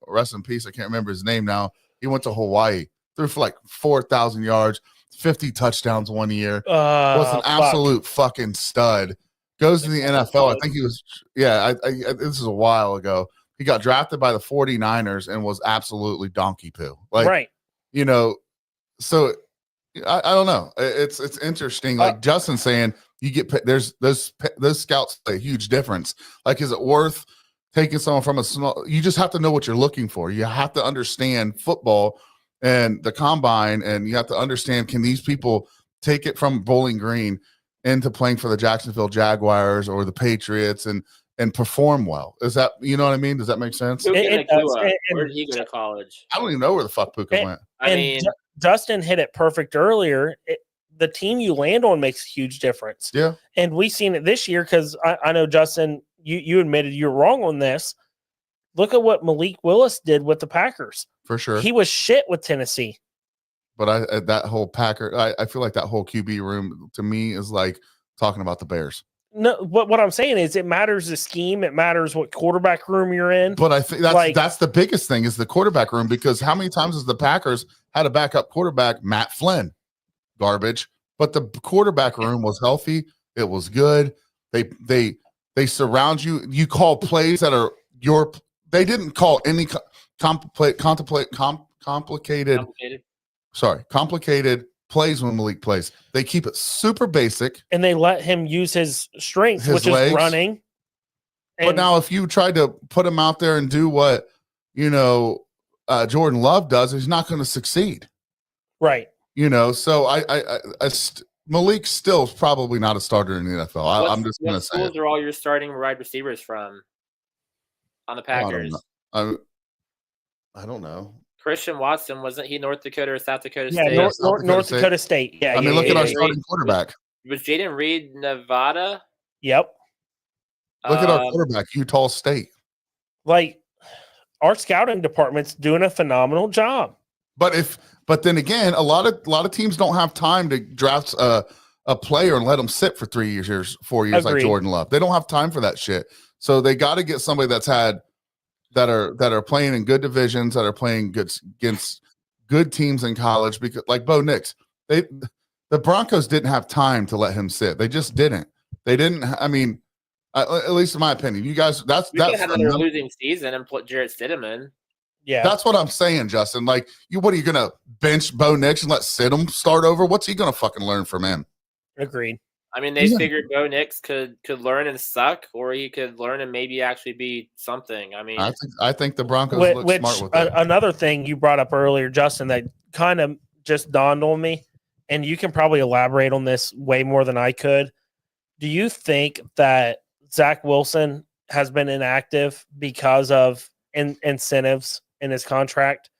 rest in peace, I can't remember his name now. He went to Hawaii, threw for like 4,000 yards, 50 touchdowns one year. Was an absolute fucking stud. Goes to the NFL. I think he was, this is a while ago. He got drafted by the 49ers and was absolutely donkey poo. Like, so I don't know. It's interesting. Like Justin saying, you get there's those scouts a huge difference. Like, is it worth taking someone from a small? You just have to know what you're looking for. You have to understand football and the combine, and you have to understand, can these people take it from Bowling Green into playing for the Jacksonville Jaguars or the Patriots and perform well? Is that, you know what I mean? Does that make sense? Where did he go to college? I don't even know where the fuck Puka went. I mean, Dustin hit it perfect earlier. The team you land on makes a huge difference. Yeah. And we've seen it this year because I know, Justin, you admitted you're wrong on this. Look at what Malik Willis did with the Packers. For sure. He was shit with Tennessee. But that whole Packer, I feel like that whole QB room to me is like talking about the Bears. No, what I'm saying is it matters the scheme. It matters what quarterback room you're in. But I think that's the biggest thing is the quarterback room, because how many times has the Packers had a backup quarterback, Matt Flynn? Garbage. But the quarterback room was healthy. It was good. They surround you. You call plays that are they didn't call any complicated plays when Malik plays. They keep it super basic. And they let him use his strength, which is running. But now if you try to put him out there and do what, Jordan Love does, he's not going to succeed. Right. So Malik still is probably not a starter in the NFL. I'm just going to say. What schools are all your starting wide receivers from on the Packers? I don't know. Christian Watson, wasn't he North Dakota or South Dakota State? Yeah, North Dakota State. Yeah. I mean, look at our starting quarterback. Was Jaden Reed Nevada? Yep. Look at our Um, quarterback, Utah State. Like our scouting department's doing a phenomenal job. But then again, a lot of teams don't have time to draft a player and let them sit for 3 years, 4 years like Agreed. Jordan Love. They don't have time for that shit. So they got to get somebody that are playing in good divisions, that are playing good against good teams in college. Because like Bo Nix, the Broncos didn't have time to let him sit. They just didn't. They didn't. I mean, at least in my opinion, you guys. That's we could have another losing season and put Jarrett Stidham in. Yeah. That's what I'm saying, Justin. Like, what are you gonna bench Bo Nix and let Stidham start over? What's he gonna fucking learn from him? Agreed. I mean, they figured Bo Nix could learn and suck, or he could learn and maybe actually be something. I mean, I think the Broncos look smart with that. Another thing you brought up earlier, Justin, that kind of just dawned on me, and you can probably elaborate on this way more than I could. Do you think that Zach Wilson has been inactive because of incentives in his contract?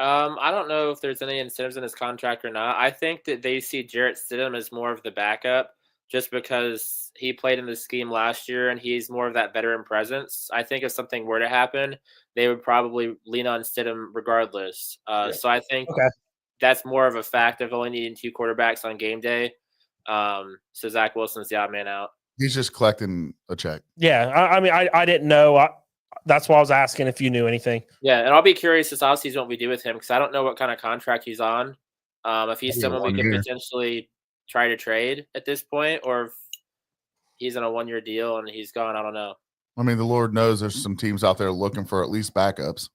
I don't know if there's any incentives in his contract or not. I think that they see Jarrett Stidham as more of the backup just because he played in the scheme last year and he's more of that veteran presence. I think if something were to happen, they would probably lean on Stidham regardless. So I think that's more of a fact of only needing 2 quarterbacks on game day. So Zach Wilson's the odd man out. He's just collecting a check. Yeah. I mean, I didn't know. That's why I was asking if you knew anything. Yeah, and I'll be curious this offseason what we do with him because I don't know what kind of contract he's on. If he's someone we could potentially try to trade at this point, or if he's on a 1-year deal and he's gone, I don't know. I mean, the Lord knows there's some teams out there looking for at least backups.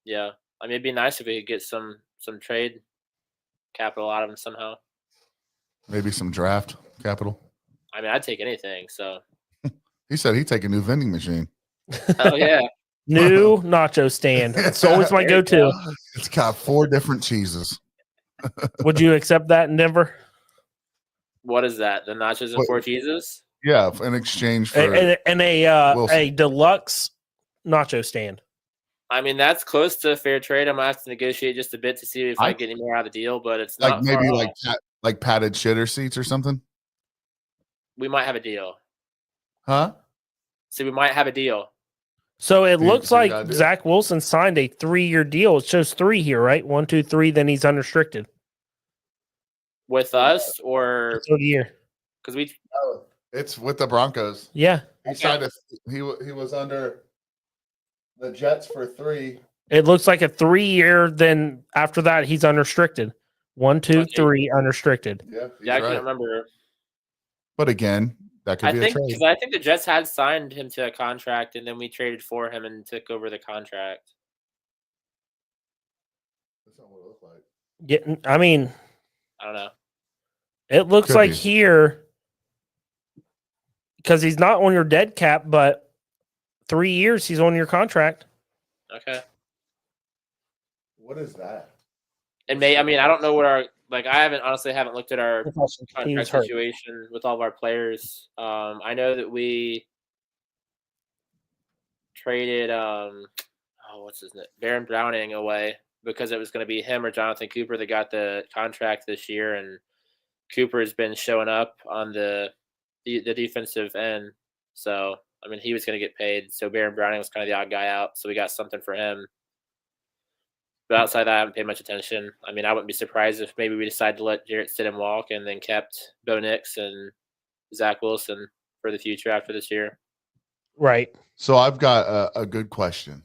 Yeah, I mean, it'd be nice if we could get some trade capital out of him somehow. Maybe some draft capital. I mean, I'd take anything. So he said he'd take a new vending machine. Oh yeah. New nacho stand. It's always my go-to. It's got 4 different cheeses. Would you accept that in Denver? What is that? The nachos and 4 cheeses? Yeah, in exchange for and a deluxe nacho stand. I mean, that's close to a fair trade. I'm gonna have to negotiate just a bit to see if I get any more out of the deal, but it's like not maybe like padded shitter seats or something. We might have a deal. Huh? So we might have a deal. So it looks like Zach Wilson signed a 3-year deal. It shows 3 here, right? 1, 2, 3. Then he's unrestricted With us or 3rd year. Because we. It's with the Broncos. Yeah. He signed he was under the Jets for 3. It looks like a 3-year. Then after that, he's unrestricted. 1, 2, 3, unrestricted. Yeah, I can't remember. But again, that could be a trade. Because I think the Jets had signed him to a contract, and then we traded for him and took over the contract. That's not what it looked like. Yeah, I mean, I don't know. It looks like here, because he's not on your dead cap, but 3 years he's on your contract. Okay. What is that? And I mean, I don't know what I haven't looked at our contract situation with all of our players. I know that we traded what's his name, Baron Browning away because it was going to be him or Jonathan Cooper that got the contract this year, and Cooper has been showing up on the defensive end. So I mean, he was going to get paid. So Baron Browning was kind of the odd guy out. So we got something for him. But outside that, I haven't paid much attention. I mean, I wouldn't be surprised if maybe we decided to let Jarrett Stidham walk and then kept Bo Nix and Zach Wilson for the future after this year. Right. So I've got a good question.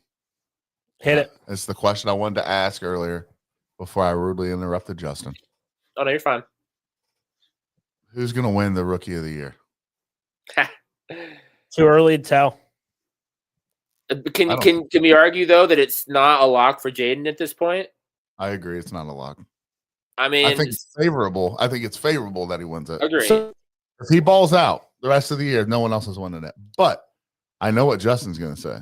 Hit it. It's the question I wanted to ask earlier before I rudely interrupted Justin. Oh, no, you're fine. Who's going to win the Rookie of the Year? Too early to tell. Can we argue though that it's not a lock for Jaden at this point? I agree, it's not a lock. I mean, I think it's favorable. I think it's favorable that he wins it. Agree. So, if he balls out the rest of the year, no one else is winning it. But I know what Justin's going to say.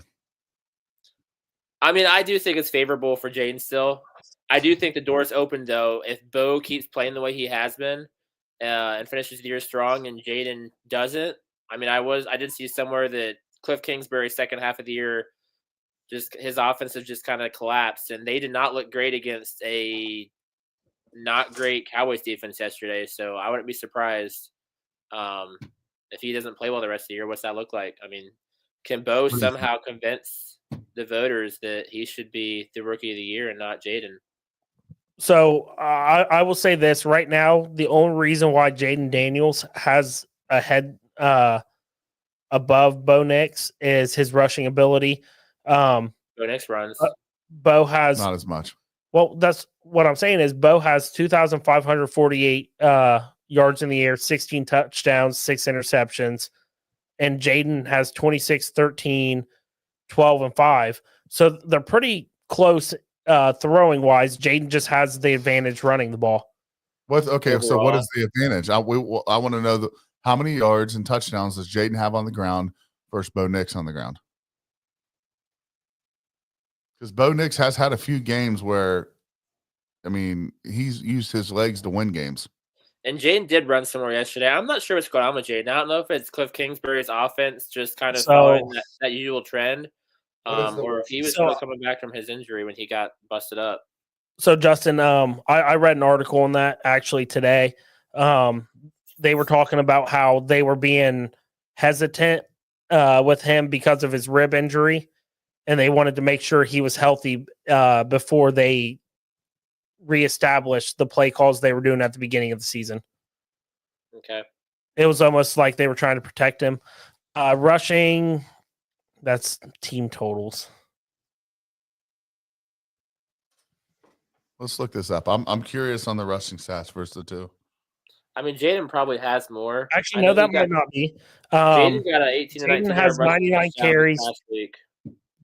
I mean, I do think it's favorable for Jaden still. I do think the door's open though. If Bo keeps playing the way he has been and finishes the year strong, and Jaden doesn't. I mean, I did see somewhere that Cliff Kingsbury second half of the year, just his offensive just kind of collapsed, and they did not look great against a not great Cowboys defense yesterday, so I wouldn't be surprised if he doesn't play well the rest of the year. What's that look like? I mean, can Bo do you think? somehow convince the voters that he should be the rookie of the year and not Jaden? So I will say this right now: the only reason why Jaden Daniels has a head above Bo Nix is his rushing ability. Bo Nix runs. Bo has Not as much. Well, that's what I'm saying is Bo has 2,548 yards in the air, 16 touchdowns, 6 interceptions, and Jaden has 26, 13, 12, and 5. So they're pretty close throwing wise. Jaden just has the advantage running the ball. Okay, so what is the advantage? I want to know how many yards and touchdowns does Jaden have on the ground versus Bo Nix on the ground? Because Bo Nix has had a few games where, I mean, he's used his legs to win games. And Jaden did run somewhere yesterday. I'm not sure what's going on with Jaden. I don't know if it's Cliff Kingsbury's offense just kind of following that usual trend, or if he was still coming back from his injury when he got busted up. So, Justin, I read an article on that actually today. They were talking about how they were being hesitant with him because of his rib injury, and they wanted to make sure he was healthy before they reestablished the play calls they were doing at the beginning of the season. Okay. It was almost like they were trying to protect him. Rushing, that's team totals. Let's look this up. I'm curious on the rushing stats versus the two. I mean, Jaden probably has more. Actually, no, that might not be. Jaden got an 18 or 19 has 99 carries. last week.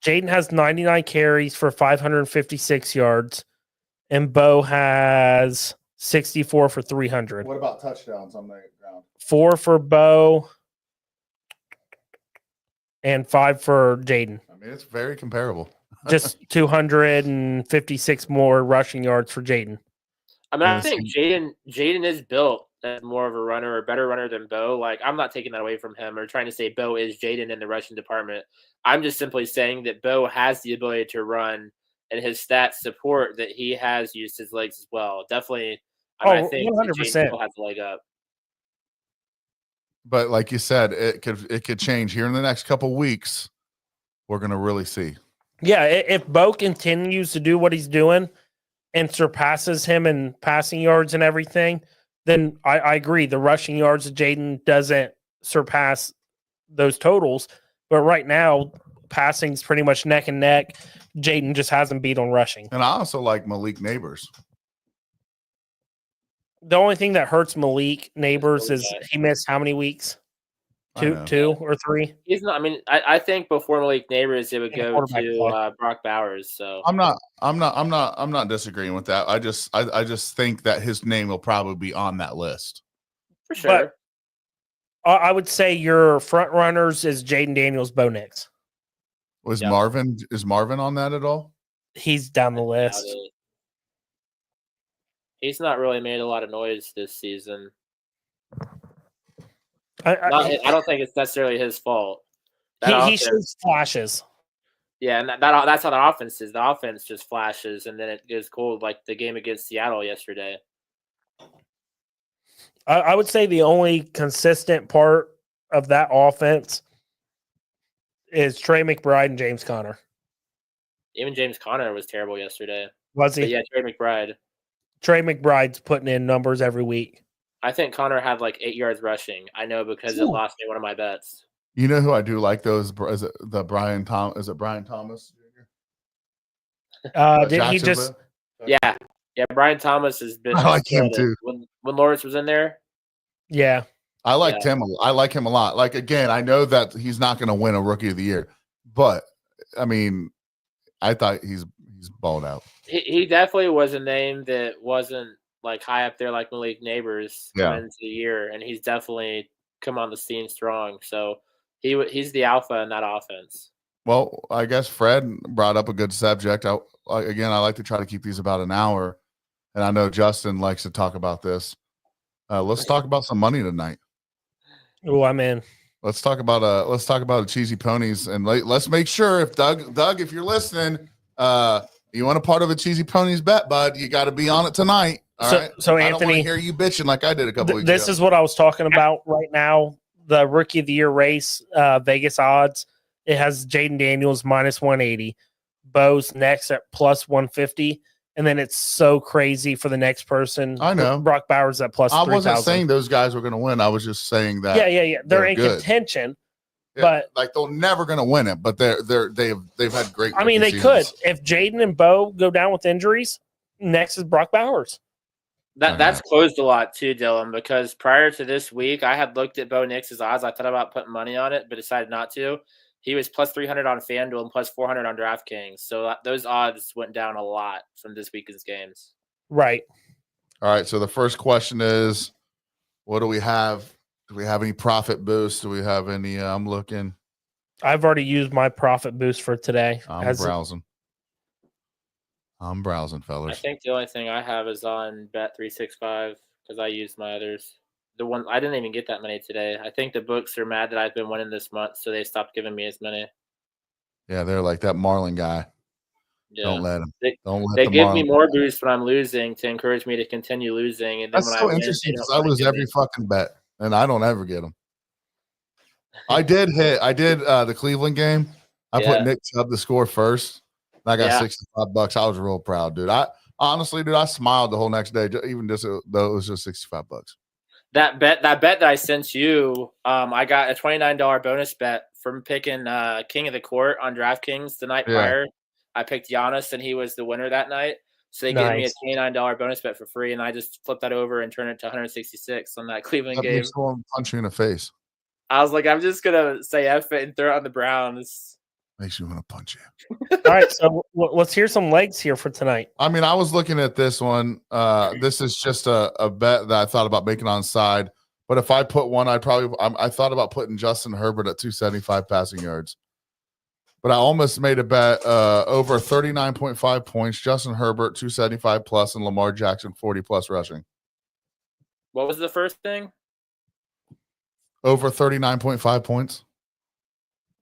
Jaden has 99 carries for 556 yards, and Bo has 64 for 300. What about touchdowns on the ground? 4 for Bo and 5 for Jaden. I mean, it's very comparable. Just 256 more rushing yards for Jaden. I mean, I think Jaden is built as more of a runner or better runner than Bo. Like, I'm not taking that away from him or trying to say Bo is Jaden in the rushing department. I'm just simply saying that Bo has the ability to run, and his stats support that he has used his legs as well. Definitely, I think 100%. Jaden still has a leg up. But like you said, it could change here in the next couple weeks. We're gonna really see. Yeah, if Bo continues to do what he's doing and surpasses him in passing yards and everything, then I agree. The rushing yards of Jaden doesn't surpass those totals. But right now, passing's pretty much neck and neck. Jaden just hasn't beat on rushing. And I also like Malik Neighbors. The only thing that hurts Malik Neighbors is he missed how many weeks? Two or 3? He's not. I mean, I think before Malik Neighbors, it would go to Brock Bowers. So I'm not disagreeing with that. I just think that his name will probably be on that list for sure. But I would say your front runners is Jaden Daniels, Bo Nix. Is Marvin on that at all? He's down the list. He's not really made a lot of noise this season. I don't think it's necessarily his fault. He shows flashes. Yeah, and that's how the offense is. The offense just flashes, and then it goes cold, like the game against Seattle yesterday. I would say the only consistent part of that offense is Trey McBride and James Conner. Even James Conner was terrible yesterday. Was he? But yeah, Trey McBride. Trey McBride's putting in numbers every week. I think Conner had like 8 yards rushing. I know because it lost me one of my bets. You know who I do like though is it Brian Thomas? Is it Brian Thomas? Did he just? Yeah. Brian Thomas has been. I like him too. When Lawrence was in there. Yeah, I liked him. I like him a lot. Like again, I know that he's not going to win a Rookie of the Year, but I mean, I thought he's balled out. He definitely was a name that wasn't like high up there like Malik Neighbors coming into the year, and he's definitely come on the scene strong. So he's the alpha in that offense. Well, I guess Fred brought up a good subject. I like to try to keep these about an hour, and I know Justin likes to talk about this. Let's talk about some money tonight. Oh, I'm in. Let's talk about a cheesy ponies, and let's make sure if Doug, if you're listening, you want a part of a cheesy ponies bet, bud, you got to be on it tonight. All So- right. so I don't want Anthony- to hear you bitching like I did a couple weeks This ago. is what I was talking about right now. The rookie of the year race, Vegas odds. It has Jaden Daniels minus 180, Bo's next at plus 150, and then it's so crazy for the next person. I know. Brock Bowers at plus I wasn't 3,000. saying those guys were going to win. I was just saying that. Yeah. They're in good. contention. Yeah, but- like they're never going to win it, but they've had great. I mean, they rookie could. seasons. If Jaden and Bo go down with injuries, next is Brock Bowers. That's closed a lot too, Dylan, because prior to this week, I had looked at Bo Nix's odds. I thought about putting money on it, but decided not to. He was plus 300 on FanDuel and plus 400 on DraftKings. So those odds went down a lot from this weekend's games. Right. All right. So the first question is, what do we have? Do we have any profit boosts? Do we have any? I'm looking. I've already used my profit boost for today. I'm browsing, I fellas. think the only thing I have is on Bet365 because I used my others. The one I didn't even get that many today. I think the books are mad that I've been winning this month, so they stopped giving me as many. Yeah, they're like that Marlin guy. Yeah. Don't let him. They the give me Marlin- more boost when I'm losing to encourage me to continue losing, and then That's when so I win, interesting they because don't I wanna lose give every me. fucking bet, and I don't ever get them. I did the Cleveland game. I put Yeah. Nick Chubb to score first. And I got Yeah. $65. I was real proud, dude. I honestly, dude, I smiled the whole next day, even just though it was just $65. That bet that I sent you, I got a $29 bonus bet from picking King of the Court on DraftKings the night Yeah. prior. I picked Giannis, and he was the winner that night. So they gave me a Nice. $29 bonus bet for free, and I just flipped that over and turned it to 166 on that Cleveland That game. makes someone punch you in the face. I was like, I'm just gonna say F it and throw it on the Browns. Makes you want to punch you. All right. So let's hear some legs here for tonight. I mean, I was looking at this one. This is just a bet that I thought about making on side. But if I put one, I thought about putting Justin Herbert at 275 passing yards. But I almost made a bet over 39.5 points. Justin Herbert 275 plus and Lamar Jackson 40 plus rushing. What was the first thing? Over 39.5 points.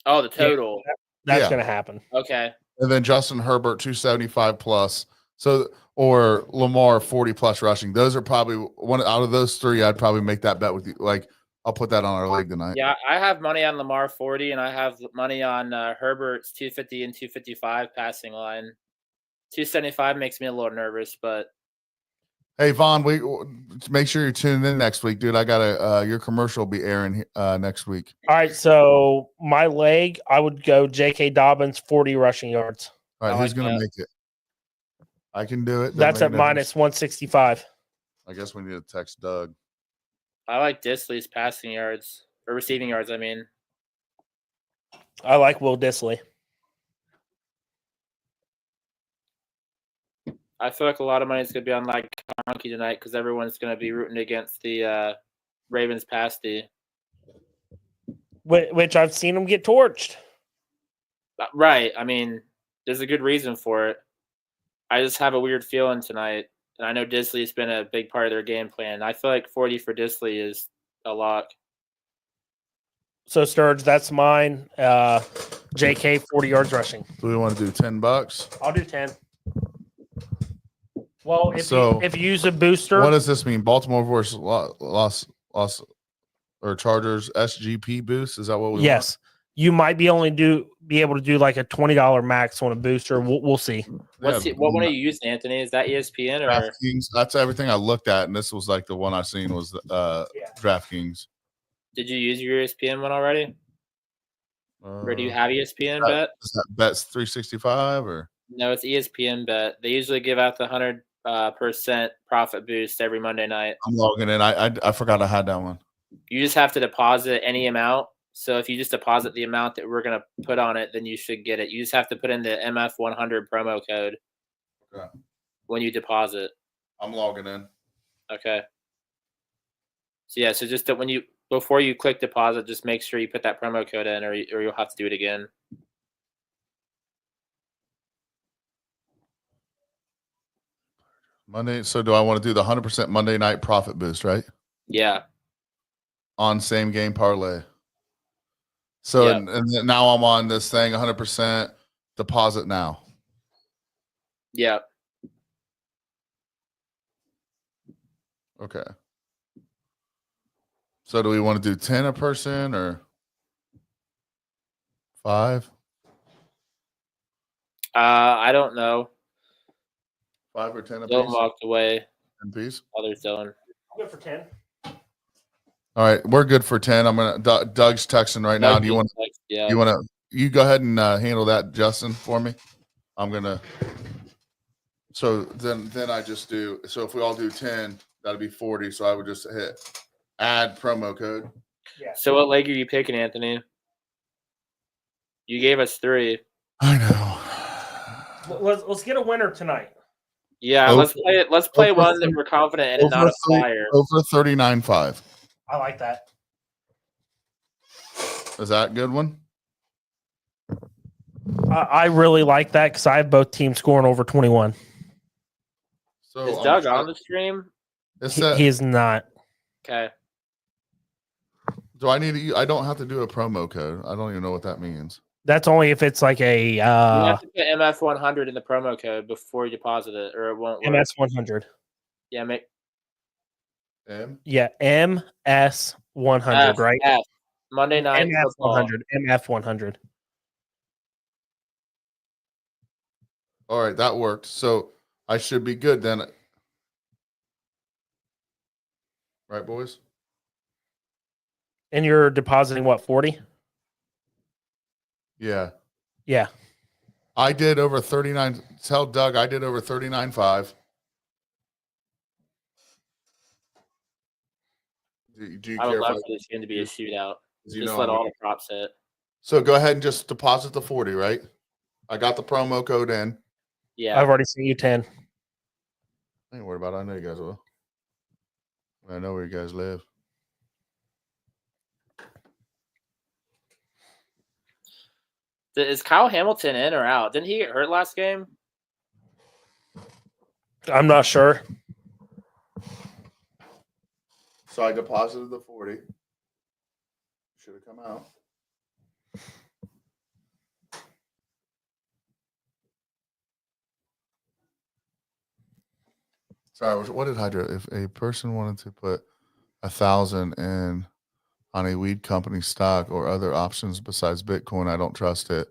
Oh, the total. That's Yeah. going to happen. Okay. And then Justin Herbert 275 plus. So or Lamar 40 plus rushing. Those are probably one out of those three. I'd probably make that bet with you. Like I'll put that on our league tonight. Yeah, I have money on Lamar 40, and I have money on Herbert's 250 and 255 passing line. 275 makes me a little nervous, but Hey Vaughn, we make sure you're tuning in next week, dude. I got your commercial will be airing next week. All right. So my leg, I would go J.K. Dobbins 40 rushing yards. All right, I who's like gonna that. make it? I can do it. Don't That's make at a difference. minus 165. I guess we need to text Doug. I like Disley's passing yards or receiving yards. I mean, I like Will Disley. I feel like a lot of money is going to be on like Conkey tonight because everyone's going to be rooting against the Ravens pass D. Which I've seen him get torched. Right. I mean, there's a good reason for it. I just have a weird feeling tonight. And I know Disley's been a big part of their game plan. I feel like 40 for Disley is a lock. So Sturge, that's mine. J.K. 40 yards rushing. Do we want to do $10? I'll do 10. Well, So, if you use a booster, What does this mean? Baltimore versus Los or Chargers SGP boost? Is that what we yes, you might be able to do like a $20 max on a booster. We'll see. want? What one are you using, Anthony? Is that ESPN or DraftKings. That's everything I looked at, and this was like the one I seen was DraftKings. did you use your ESPN one already? Or do you have ESPN bet? Is that Bet's 365 or? No, it's ESPN bet. They usually give out the 100% profit boost every Monday night. I'm logging in. I forgot I had that one. You just have to deposit any amount. So if you just deposit the amount that we're going to put on it, then you should get it. You just have to put in the MF100 promo code Okay. when you deposit. I'm logging in. Okay. So yeah, so just that before you click deposit, just make sure you put that promo code in, or you'll have to do it again. Monday. So do I want to do the 100% Monday night profit boost, right? Yeah. On same game parlay. So Yeah. and then now I'm on this thing 100% deposit now. Yeah. Okay. So do we want to do 10 a person or 5? I don't know. 5 or 10 a Dylan piece? walked away. 10 piece? Others Dylan. I'm good for 10. All right, we're good for 10. I'm gonna. Doug's texting right now. Do you want? Yeah. You want to? You go ahead and handle that, Justin, for me. I'm gonna. So then I just do. So if we all do 10, that'd be 40. So I would just hit add promo code. Yeah. So what leg are you picking, Anthony? You gave us 3. I know. Let's get a winner tonight. Yeah, Over- let's play it. Let's play over one that three- we're confident in and not a flyer. Over 39.5. I like that. Is that a good one? I really like that because I have both teams scoring over 21. So Is Doug on the stream? It's He is not. Okay. Do I need to? I don't have to do a promo code. I don't even know what that means. That's only if it's like a You have to put MF100 in the promo code before you deposit it, or it won't work. MS 100. Yeah, make M. Yeah, MS 100, right? F. Monday night MF football. 100. MF 100. All right, that worked. So I should be good then. Right, boys? And you're depositing what, 40? Yeah. Yeah. I did over 39. Tell Doug I did over 39.5. Do you I would care love if for this game to be a shootout. you Just know let I'm- all the props hit. So go ahead and just deposit the 40, right? I got the promo code in. Yeah. I've already seen you 10. I ain't worried about it. I know you guys will. I know where you guys live. Is Kyle Hamilton in or out? Didn't he get hurt last game? I'm not sure. So I deposited the 40. Should have come out. Sorry, what did Hydra? If a person wanted to put 1,000 in on a weed company stock or other options besides Bitcoin, I don't trust it,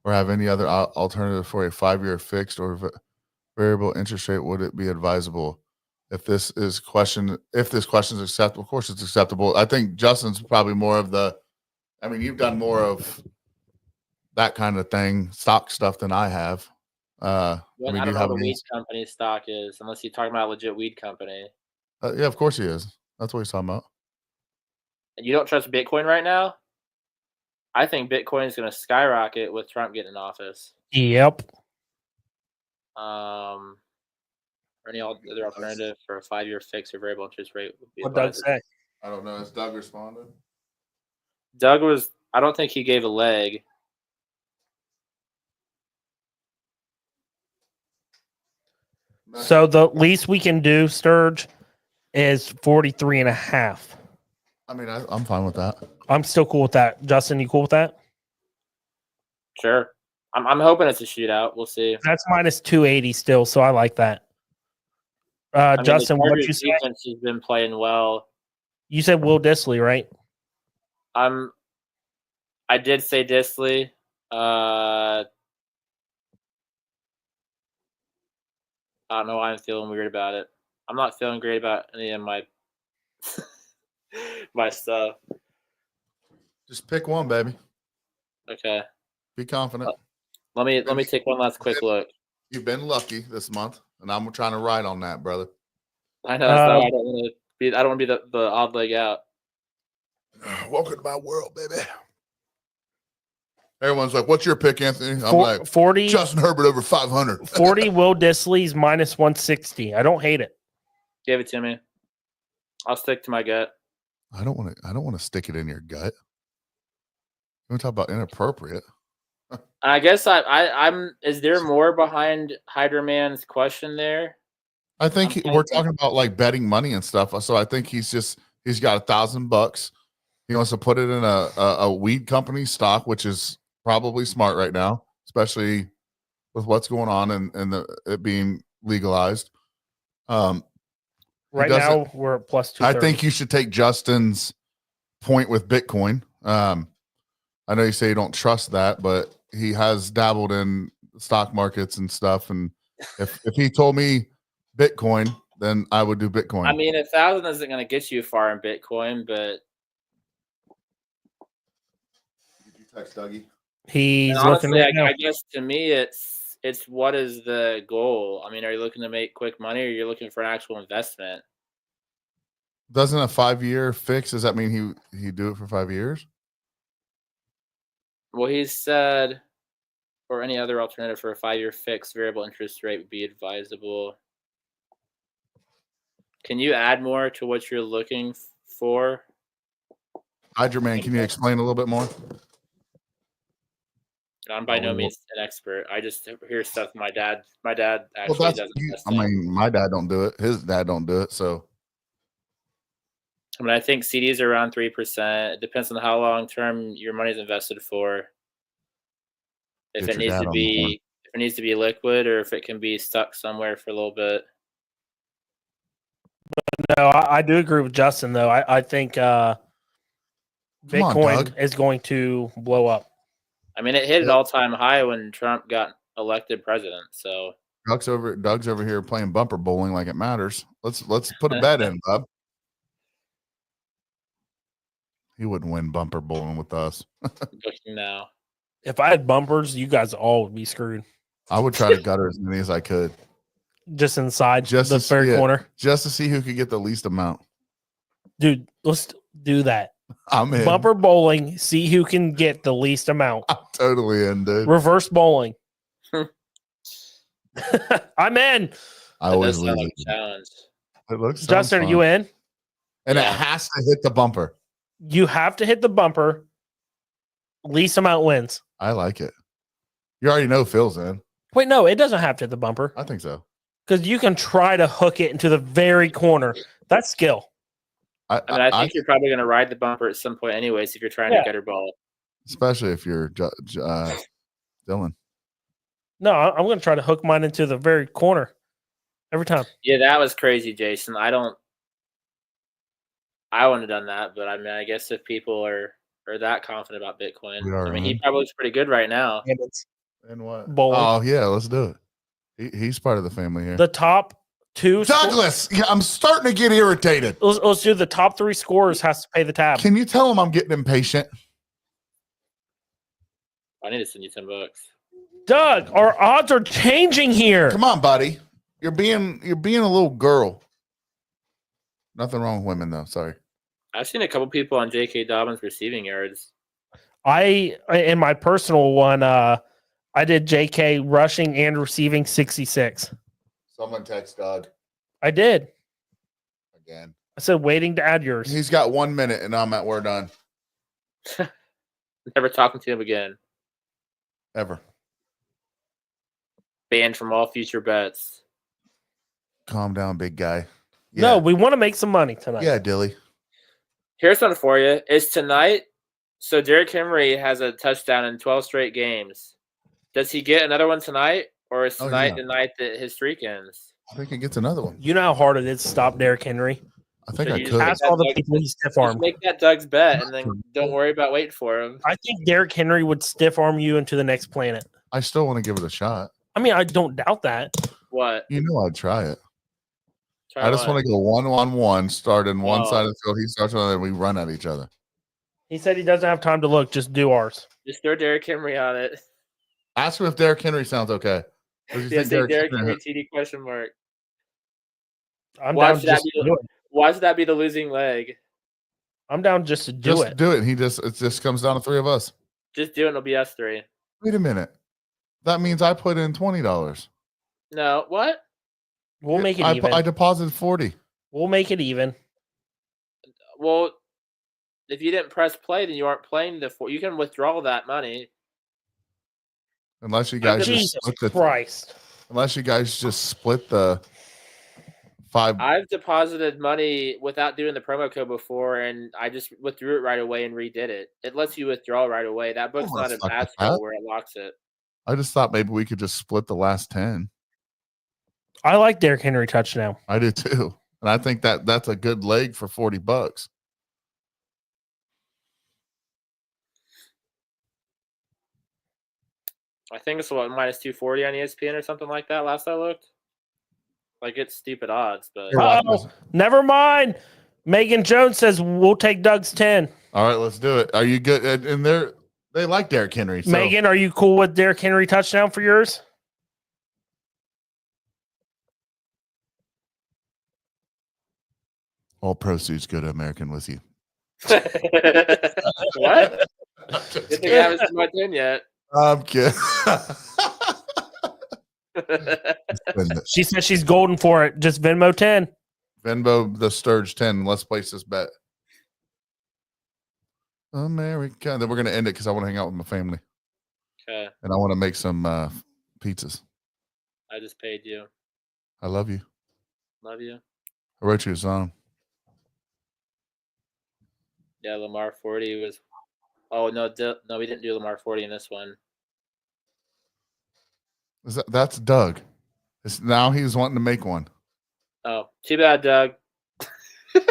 or have any other alternative for a 5-year fixed or variable interest rate, would it be advisable? If this question is acceptable, of course it's acceptable. I think Justin's probably more of the. I mean, you've done more of that kind of thing, stock stuff, than I have. Well, I mean, I do don't you know have what any? weed company stock is, unless you're talking about a legit weed company. Yeah, of course he is. That's what he's talking about. And you don't trust Bitcoin right now? I think Bitcoin is going to skyrocket with Trump getting in office. Yep. Or any other alternative for a 5-year fixed or variable interest rate would be What Doug advised. say? I don't know. Has Doug responded? Doug was, I don't think he gave a leg. So the least we can do, Sturge, is 43 and a half. I mean, I'm fine with that. I'm still cool with that. Justin, you cool with that? Sure. I'm hoping it's a shootout. We'll see. That's minus 280 still, so I like that. I mean, Justin, the what Chargers you say? defense has been playing well. You said Will Disley, right? I did say Disley. I don't know why I'm feeling weird about it. I'm not feeling great about any of my my stuff. Just pick one, baby. Okay. Be confident. Let me take one last quick look. You've been lucky this month, and I'm trying to ride on that, brother. I know that's not, I don't want to be the odd leg out. Welcome to my world, baby. Everyone's like, "What's your pick, Anthony?" I'm like, 40 Justin Herbert over 500. 40 Will Disley's minus 160. I don't hate it. Give it to me. I'll stick to my gut. I don't want to stick it in your gut. We're talking about inappropriate. I guess I'm. Is there more behind Hydra Man's question there? I think we're talking about like betting money and stuff. So I think he's got $1,000. He wants to put it in a weed company stock, which is probably smart right now, especially with what's going on and it being legalized. We're Right doesn't- now, we're at plus 2. I think you should take Justin's point with Bitcoin. I know you say you don't trust that, but he has dabbled in stock markets and stuff. And if he told me Bitcoin, then I would do Bitcoin. I mean, 1,000 isn't going to get you far in Bitcoin, but Did you text Dougie? he's and looking honestly, right now. I guess to me, it's what is the goal? I mean, are you looking to make quick money, or you're looking for an actual investment? Doesn't a 5-year fix? Does that mean he do it for 5 years? Well, he said, or any other alternative for a 5-year fixed variable interest rate would be advisable. Can you add more to what you're looking for? Hydroman, can you explain a little bit more? I'm by no means an expert. I just hear stuff my dad actually does I investing. mean, my dad don't do it. His dad don't do it. So I mean, I think CDs are around 3%. It depends on how long term your money's invested for. If Get it your needs dad to on the horn. be liquid, or if it can be stuck somewhere for a little bit. No, I do agree with Justin, though. I think Come on, Bitcoin Doug. is going to blow up. I mean, it hit an Yep. all-time high when Trump got elected president. So Doug's over here playing bumper bowling like it matters. Let's put a bet in, bub. He wouldn't win bumper bowling with us. looking now. If I had bumpers, you guys all would be screwed. I would try to gutter as many as I could, Just inside Just the to see third it. corner. just to see who could get the least amount. Dude, let's do that. I'm in. Bumper bowling, see who can get the least amount. I'm totally in, dude. Reverse bowling. I'm in. I That always does sound lose. like a challenge. It looks Justin, are you in? And Yeah. it has to hit the bumper. You have to hit the bumper. Least amount wins. I like it. You already know Phil's in. Wait, no, it doesn't have to hit the bumper I think so. because you can try to hook it into the very corner. That's skill. I mean, I think you're probably going to ride the bumper at some point, anyways, if you're trying Yeah. to gutter ball. especially if you're Dylan. No, I'm going to try to hook mine into the very corner every time. Yeah, that was crazy, Jason. I wouldn't have done that, but I mean, I guess if people are that confident about Bitcoin, We are, I mean, he right? probably looks pretty good right now. And what? Bowling. Oh yeah, let's do it. He's part of the family here. The top two. Douglas, yeah, I'm starting to get irritated. Let's do the top 3 scorers has to pay the tab. Can you tell him I'm getting impatient? I need to send you $10. Doug, our odds are changing here. Come on, buddy. You're being a little girl. Nothing wrong with women though. Sorry. I've seen a couple people on J.K. Dobbins receiving yards. In my personal one, I did JK rushing and receiving 66. Someone text Doug I did. again. I said waiting to add yours. He's got 1 minute, and we're done. Never talking to him again. Ever. Banned from all future bets. Calm down, big guy. No, we want to make some money tonight. Yeah, Dilly. Here's one for you. It's tonight. So Derrick Henry has a touchdown in 12 straight games. Does he get another one tonight, or is tonight the night that his streak ends? I think he gets another one. You know how hard it is to stop Derrick Henry? I think So I you could. Ask all the people he stiff Just armed. make that Doug's bet, and then don't worry about waiting for him. I think Derrick Henry would stiff arm you into the next planet. I still want to give it a shot. I mean, I don't doubt that. What? You know I'd try it. Try I just want to go 1-on-1, start in one Oh. side of the field, he starts on the other, and we run at each other. He said he doesn't have time to look. Just do ours. Just throw Derrick Henry on it. Ask him if Derrick Henry sounds okay. What do you Yeah, think say Derrick Derrick Henry TD question mark. I'm Why down should that just be to do it. Why should that be the losing leg? I'm down just to do Just it. do it. It just comes down to 3 of us. Just do it, and it'll be us 3. Wait a minute. That means I put in $20. No, what? We'll make it even. I deposited 40. We'll make it even. Well, if you didn't press play, then you aren't playing you can withdraw that money. Unless you guys Jesus just split Christ. unless you guys just split the 5. I've deposited money without doing the promo code before, and I just withdrew it right away and redid it. It lets you withdraw right away. That book's Oh, not that's a not bad bad. skill where it locks it. I just thought maybe we could just split the last 10. I like Derrick Henry touchdown. I do too. And I think that's a good leg for $40. I think it's what minus 240 on ESPN or something like that. Last I looked, like it's stupid odds, but Here, watch Oh, this. never mind. Megan Jones says we'll take Doug's 10. All right, let's do it. Are you good? And they like Derrick Henry. So. Megan, are you cool with Derrick Henry touchdown for yours? All proceeds go to American with you. what? Good thing I haven't seen my 10 yet. I'm kidding. She says she's golden for it. Just Venmo 10. Venmo the Sturge 10. Let's place this bet. America. Then we're going to end it because I want to hang out with my family. Okay. And I want to make some pizzas. I just paid you. I love you. Love you. I wrote you a song. Yeah, Lamar 40 was. Oh no, no, we didn't do Lamar 40 in this one. That's Doug. Now he's wanting to make one. Oh, too bad, Doug.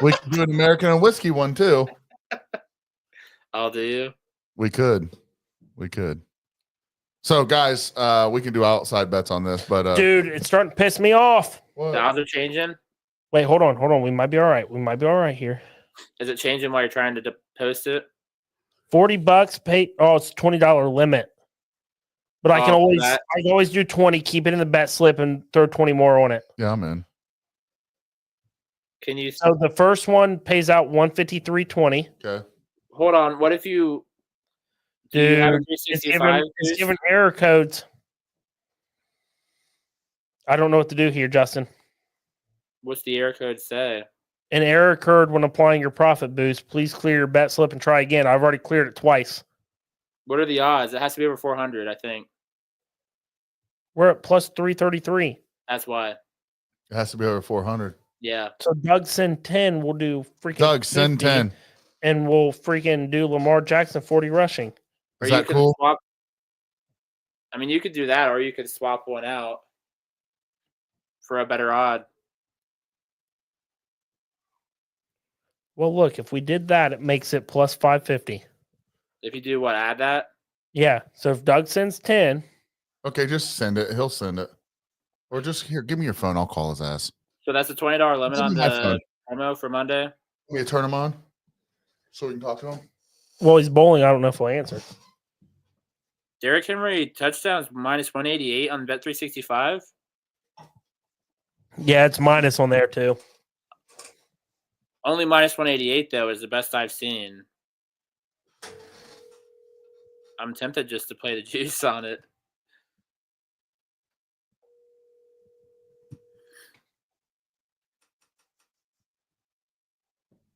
We could do an American and whiskey one too. I'll do you. We could. So guys, we can do outside bets on this, but Dude, it's starting to piss me off. The odds are changing. Wait, hold on. We might be all right here. Is it changing while you're trying to post it? $40 pay. Oh, it's $20 limit. But I can always do 20, keep it in the bet slip and throw 20 more on it. yeah, I'm in. Can you? So the first one pays out $153.20. Okay. Hold on. What if you? Do you Dude, have a it's 365 boost? giving error codes. I don't know what to do here, Justin. What's the error code say? An error occurred when applying your profit boost. Please clear your bet slip and try again. I've already cleared it twice. What are the odds? It has to be over 400, I think. We're at plus 333. That's why. It has to be over 400. Yeah. So Doug send 10. We'll do freaking Doug, send 50, 10. and we'll freaking do Lamar Jackson 40 rushing. Is Or that you could cool? swap. I mean, you could do that, or you could swap one out for a better odd. Well, look, if we did that, it makes it plus 550. If you do what, add that? Yeah. So if Doug sends 10, Okay, just send it. He'll send it. Or just here, give me your phone. I'll call his ass. So that's a $20 limit Give on me my the phone. promo for Monday. Want me to turn him on so we can talk to him? well, he's bowling. I don't know if he'll answer. Derrick Henry touchdowns minus 188 on Bet365. Yeah, it's minus on there too. Only minus 188 though is the best I've seen. I'm tempted just to play the juice on it.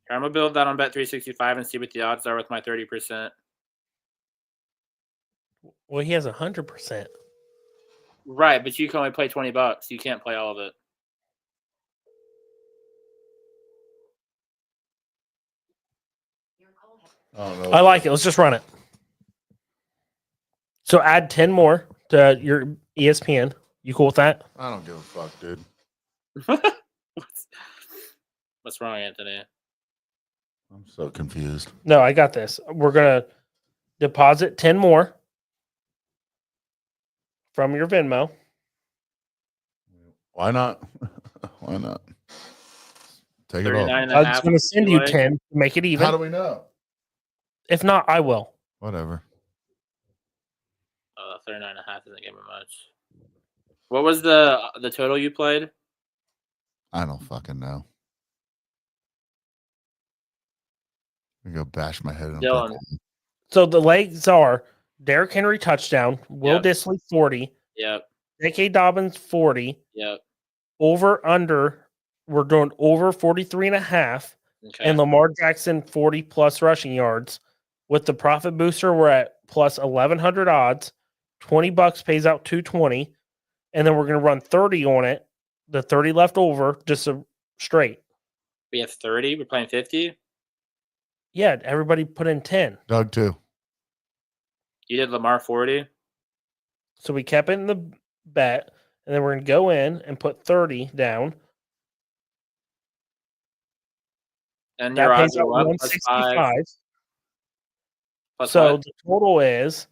Here, I'm gonna build that on Bet365 and see what the odds are with my 30%. Well, he has 100%. Right, but you can only play $20. You can't play all of it. I don't know. I like it. Let's just run it. So add 10 more to your ESPN. You cool with that? I don't give a fuck, dude. What's wrong, Anthony? I'm so confused. No, I got this. We're going to deposit 10 more from your Venmo. Why not? Why not? Take it 39 off. and a I was half. going to send you 10 to make it even. How do we know? If not, I will. Whatever. 39 and a half doesn't give me much. What was the total you played? I don't fucking know. I'm gonna go bash my head in a Dylan. brick. So the legs are Derrick Henry touchdown, Will Yep. Dissly 40, Yep. J.K. Dobbins 40, Yep. over under. We're doing over 43 and a half, Okay. and Lamar Jackson 40 plus rushing yards. With the profit booster, we're at plus 1,100 odds. $20 pays out 220, and then we're going to run 30 on it. The 30 left over, just a straight. We have 30. We're playing 50. Yeah, everybody put in 10. Doug too. You did Lamar 40. So we kept it in the bet, and then we're going to go in and put 30 down. And That your pays odds are out what? Plus 165. Plus So what? the total is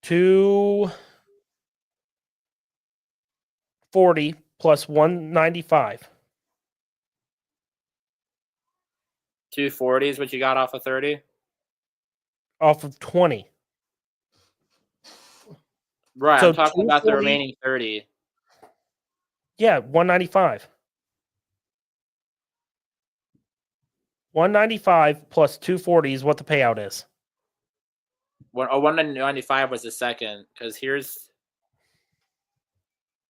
240 plus 195 240 is what you got off of 30. off of 20. Right. So I'm talking about the 240 remaining 30. Yeah, 195. 195 plus 240 is what the payout is. 195 was the second because here's.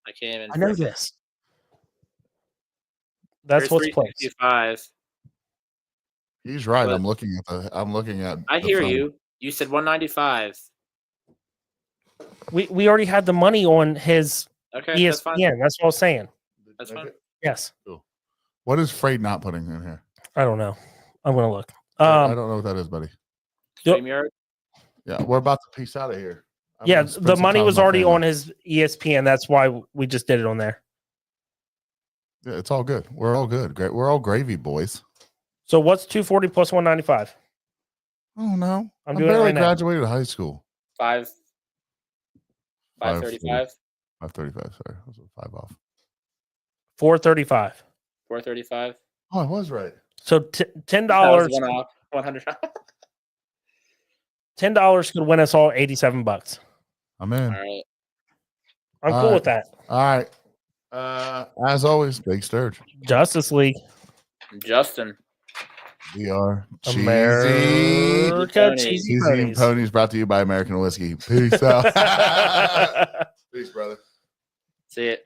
I can't even. I know freaking- this. That's Here's what's placed. 365. He's right. But- I'm looking at. I the hear phone. you. You said 195. We already had the money on his Okay, that's fine. ESPN. That's what I was saying. That's fine. Yes. What is Freight not putting in here? I don't know. I'm gonna look. I don't know what that is, buddy. Yep. StreamYard. Yeah, we're about to piece out of here. I'm Yeah, gonna spend the some money time was with my already family. on his ESPN. That's why we just did it on there. Yeah, it's all good. We're all good. Great. We're all gravy boys. So what's 240 plus 195? Oh no, I'm I doing it barely right now. graduated high school. 535. 535. Sorry, I was 5 off. 435. 435. Oh, I was right. So $10 That was one off. 100. $10 could win us all $87. I'm in. All right. I'm All cool right. with that. All right. As always, Big Sturge. Justice League. Justin. We are cheesy. America Ponies. Cheesy Cheesy and Ponies. Ponies brought to you by American Whiskey. Peace out. Peace, brother. See it.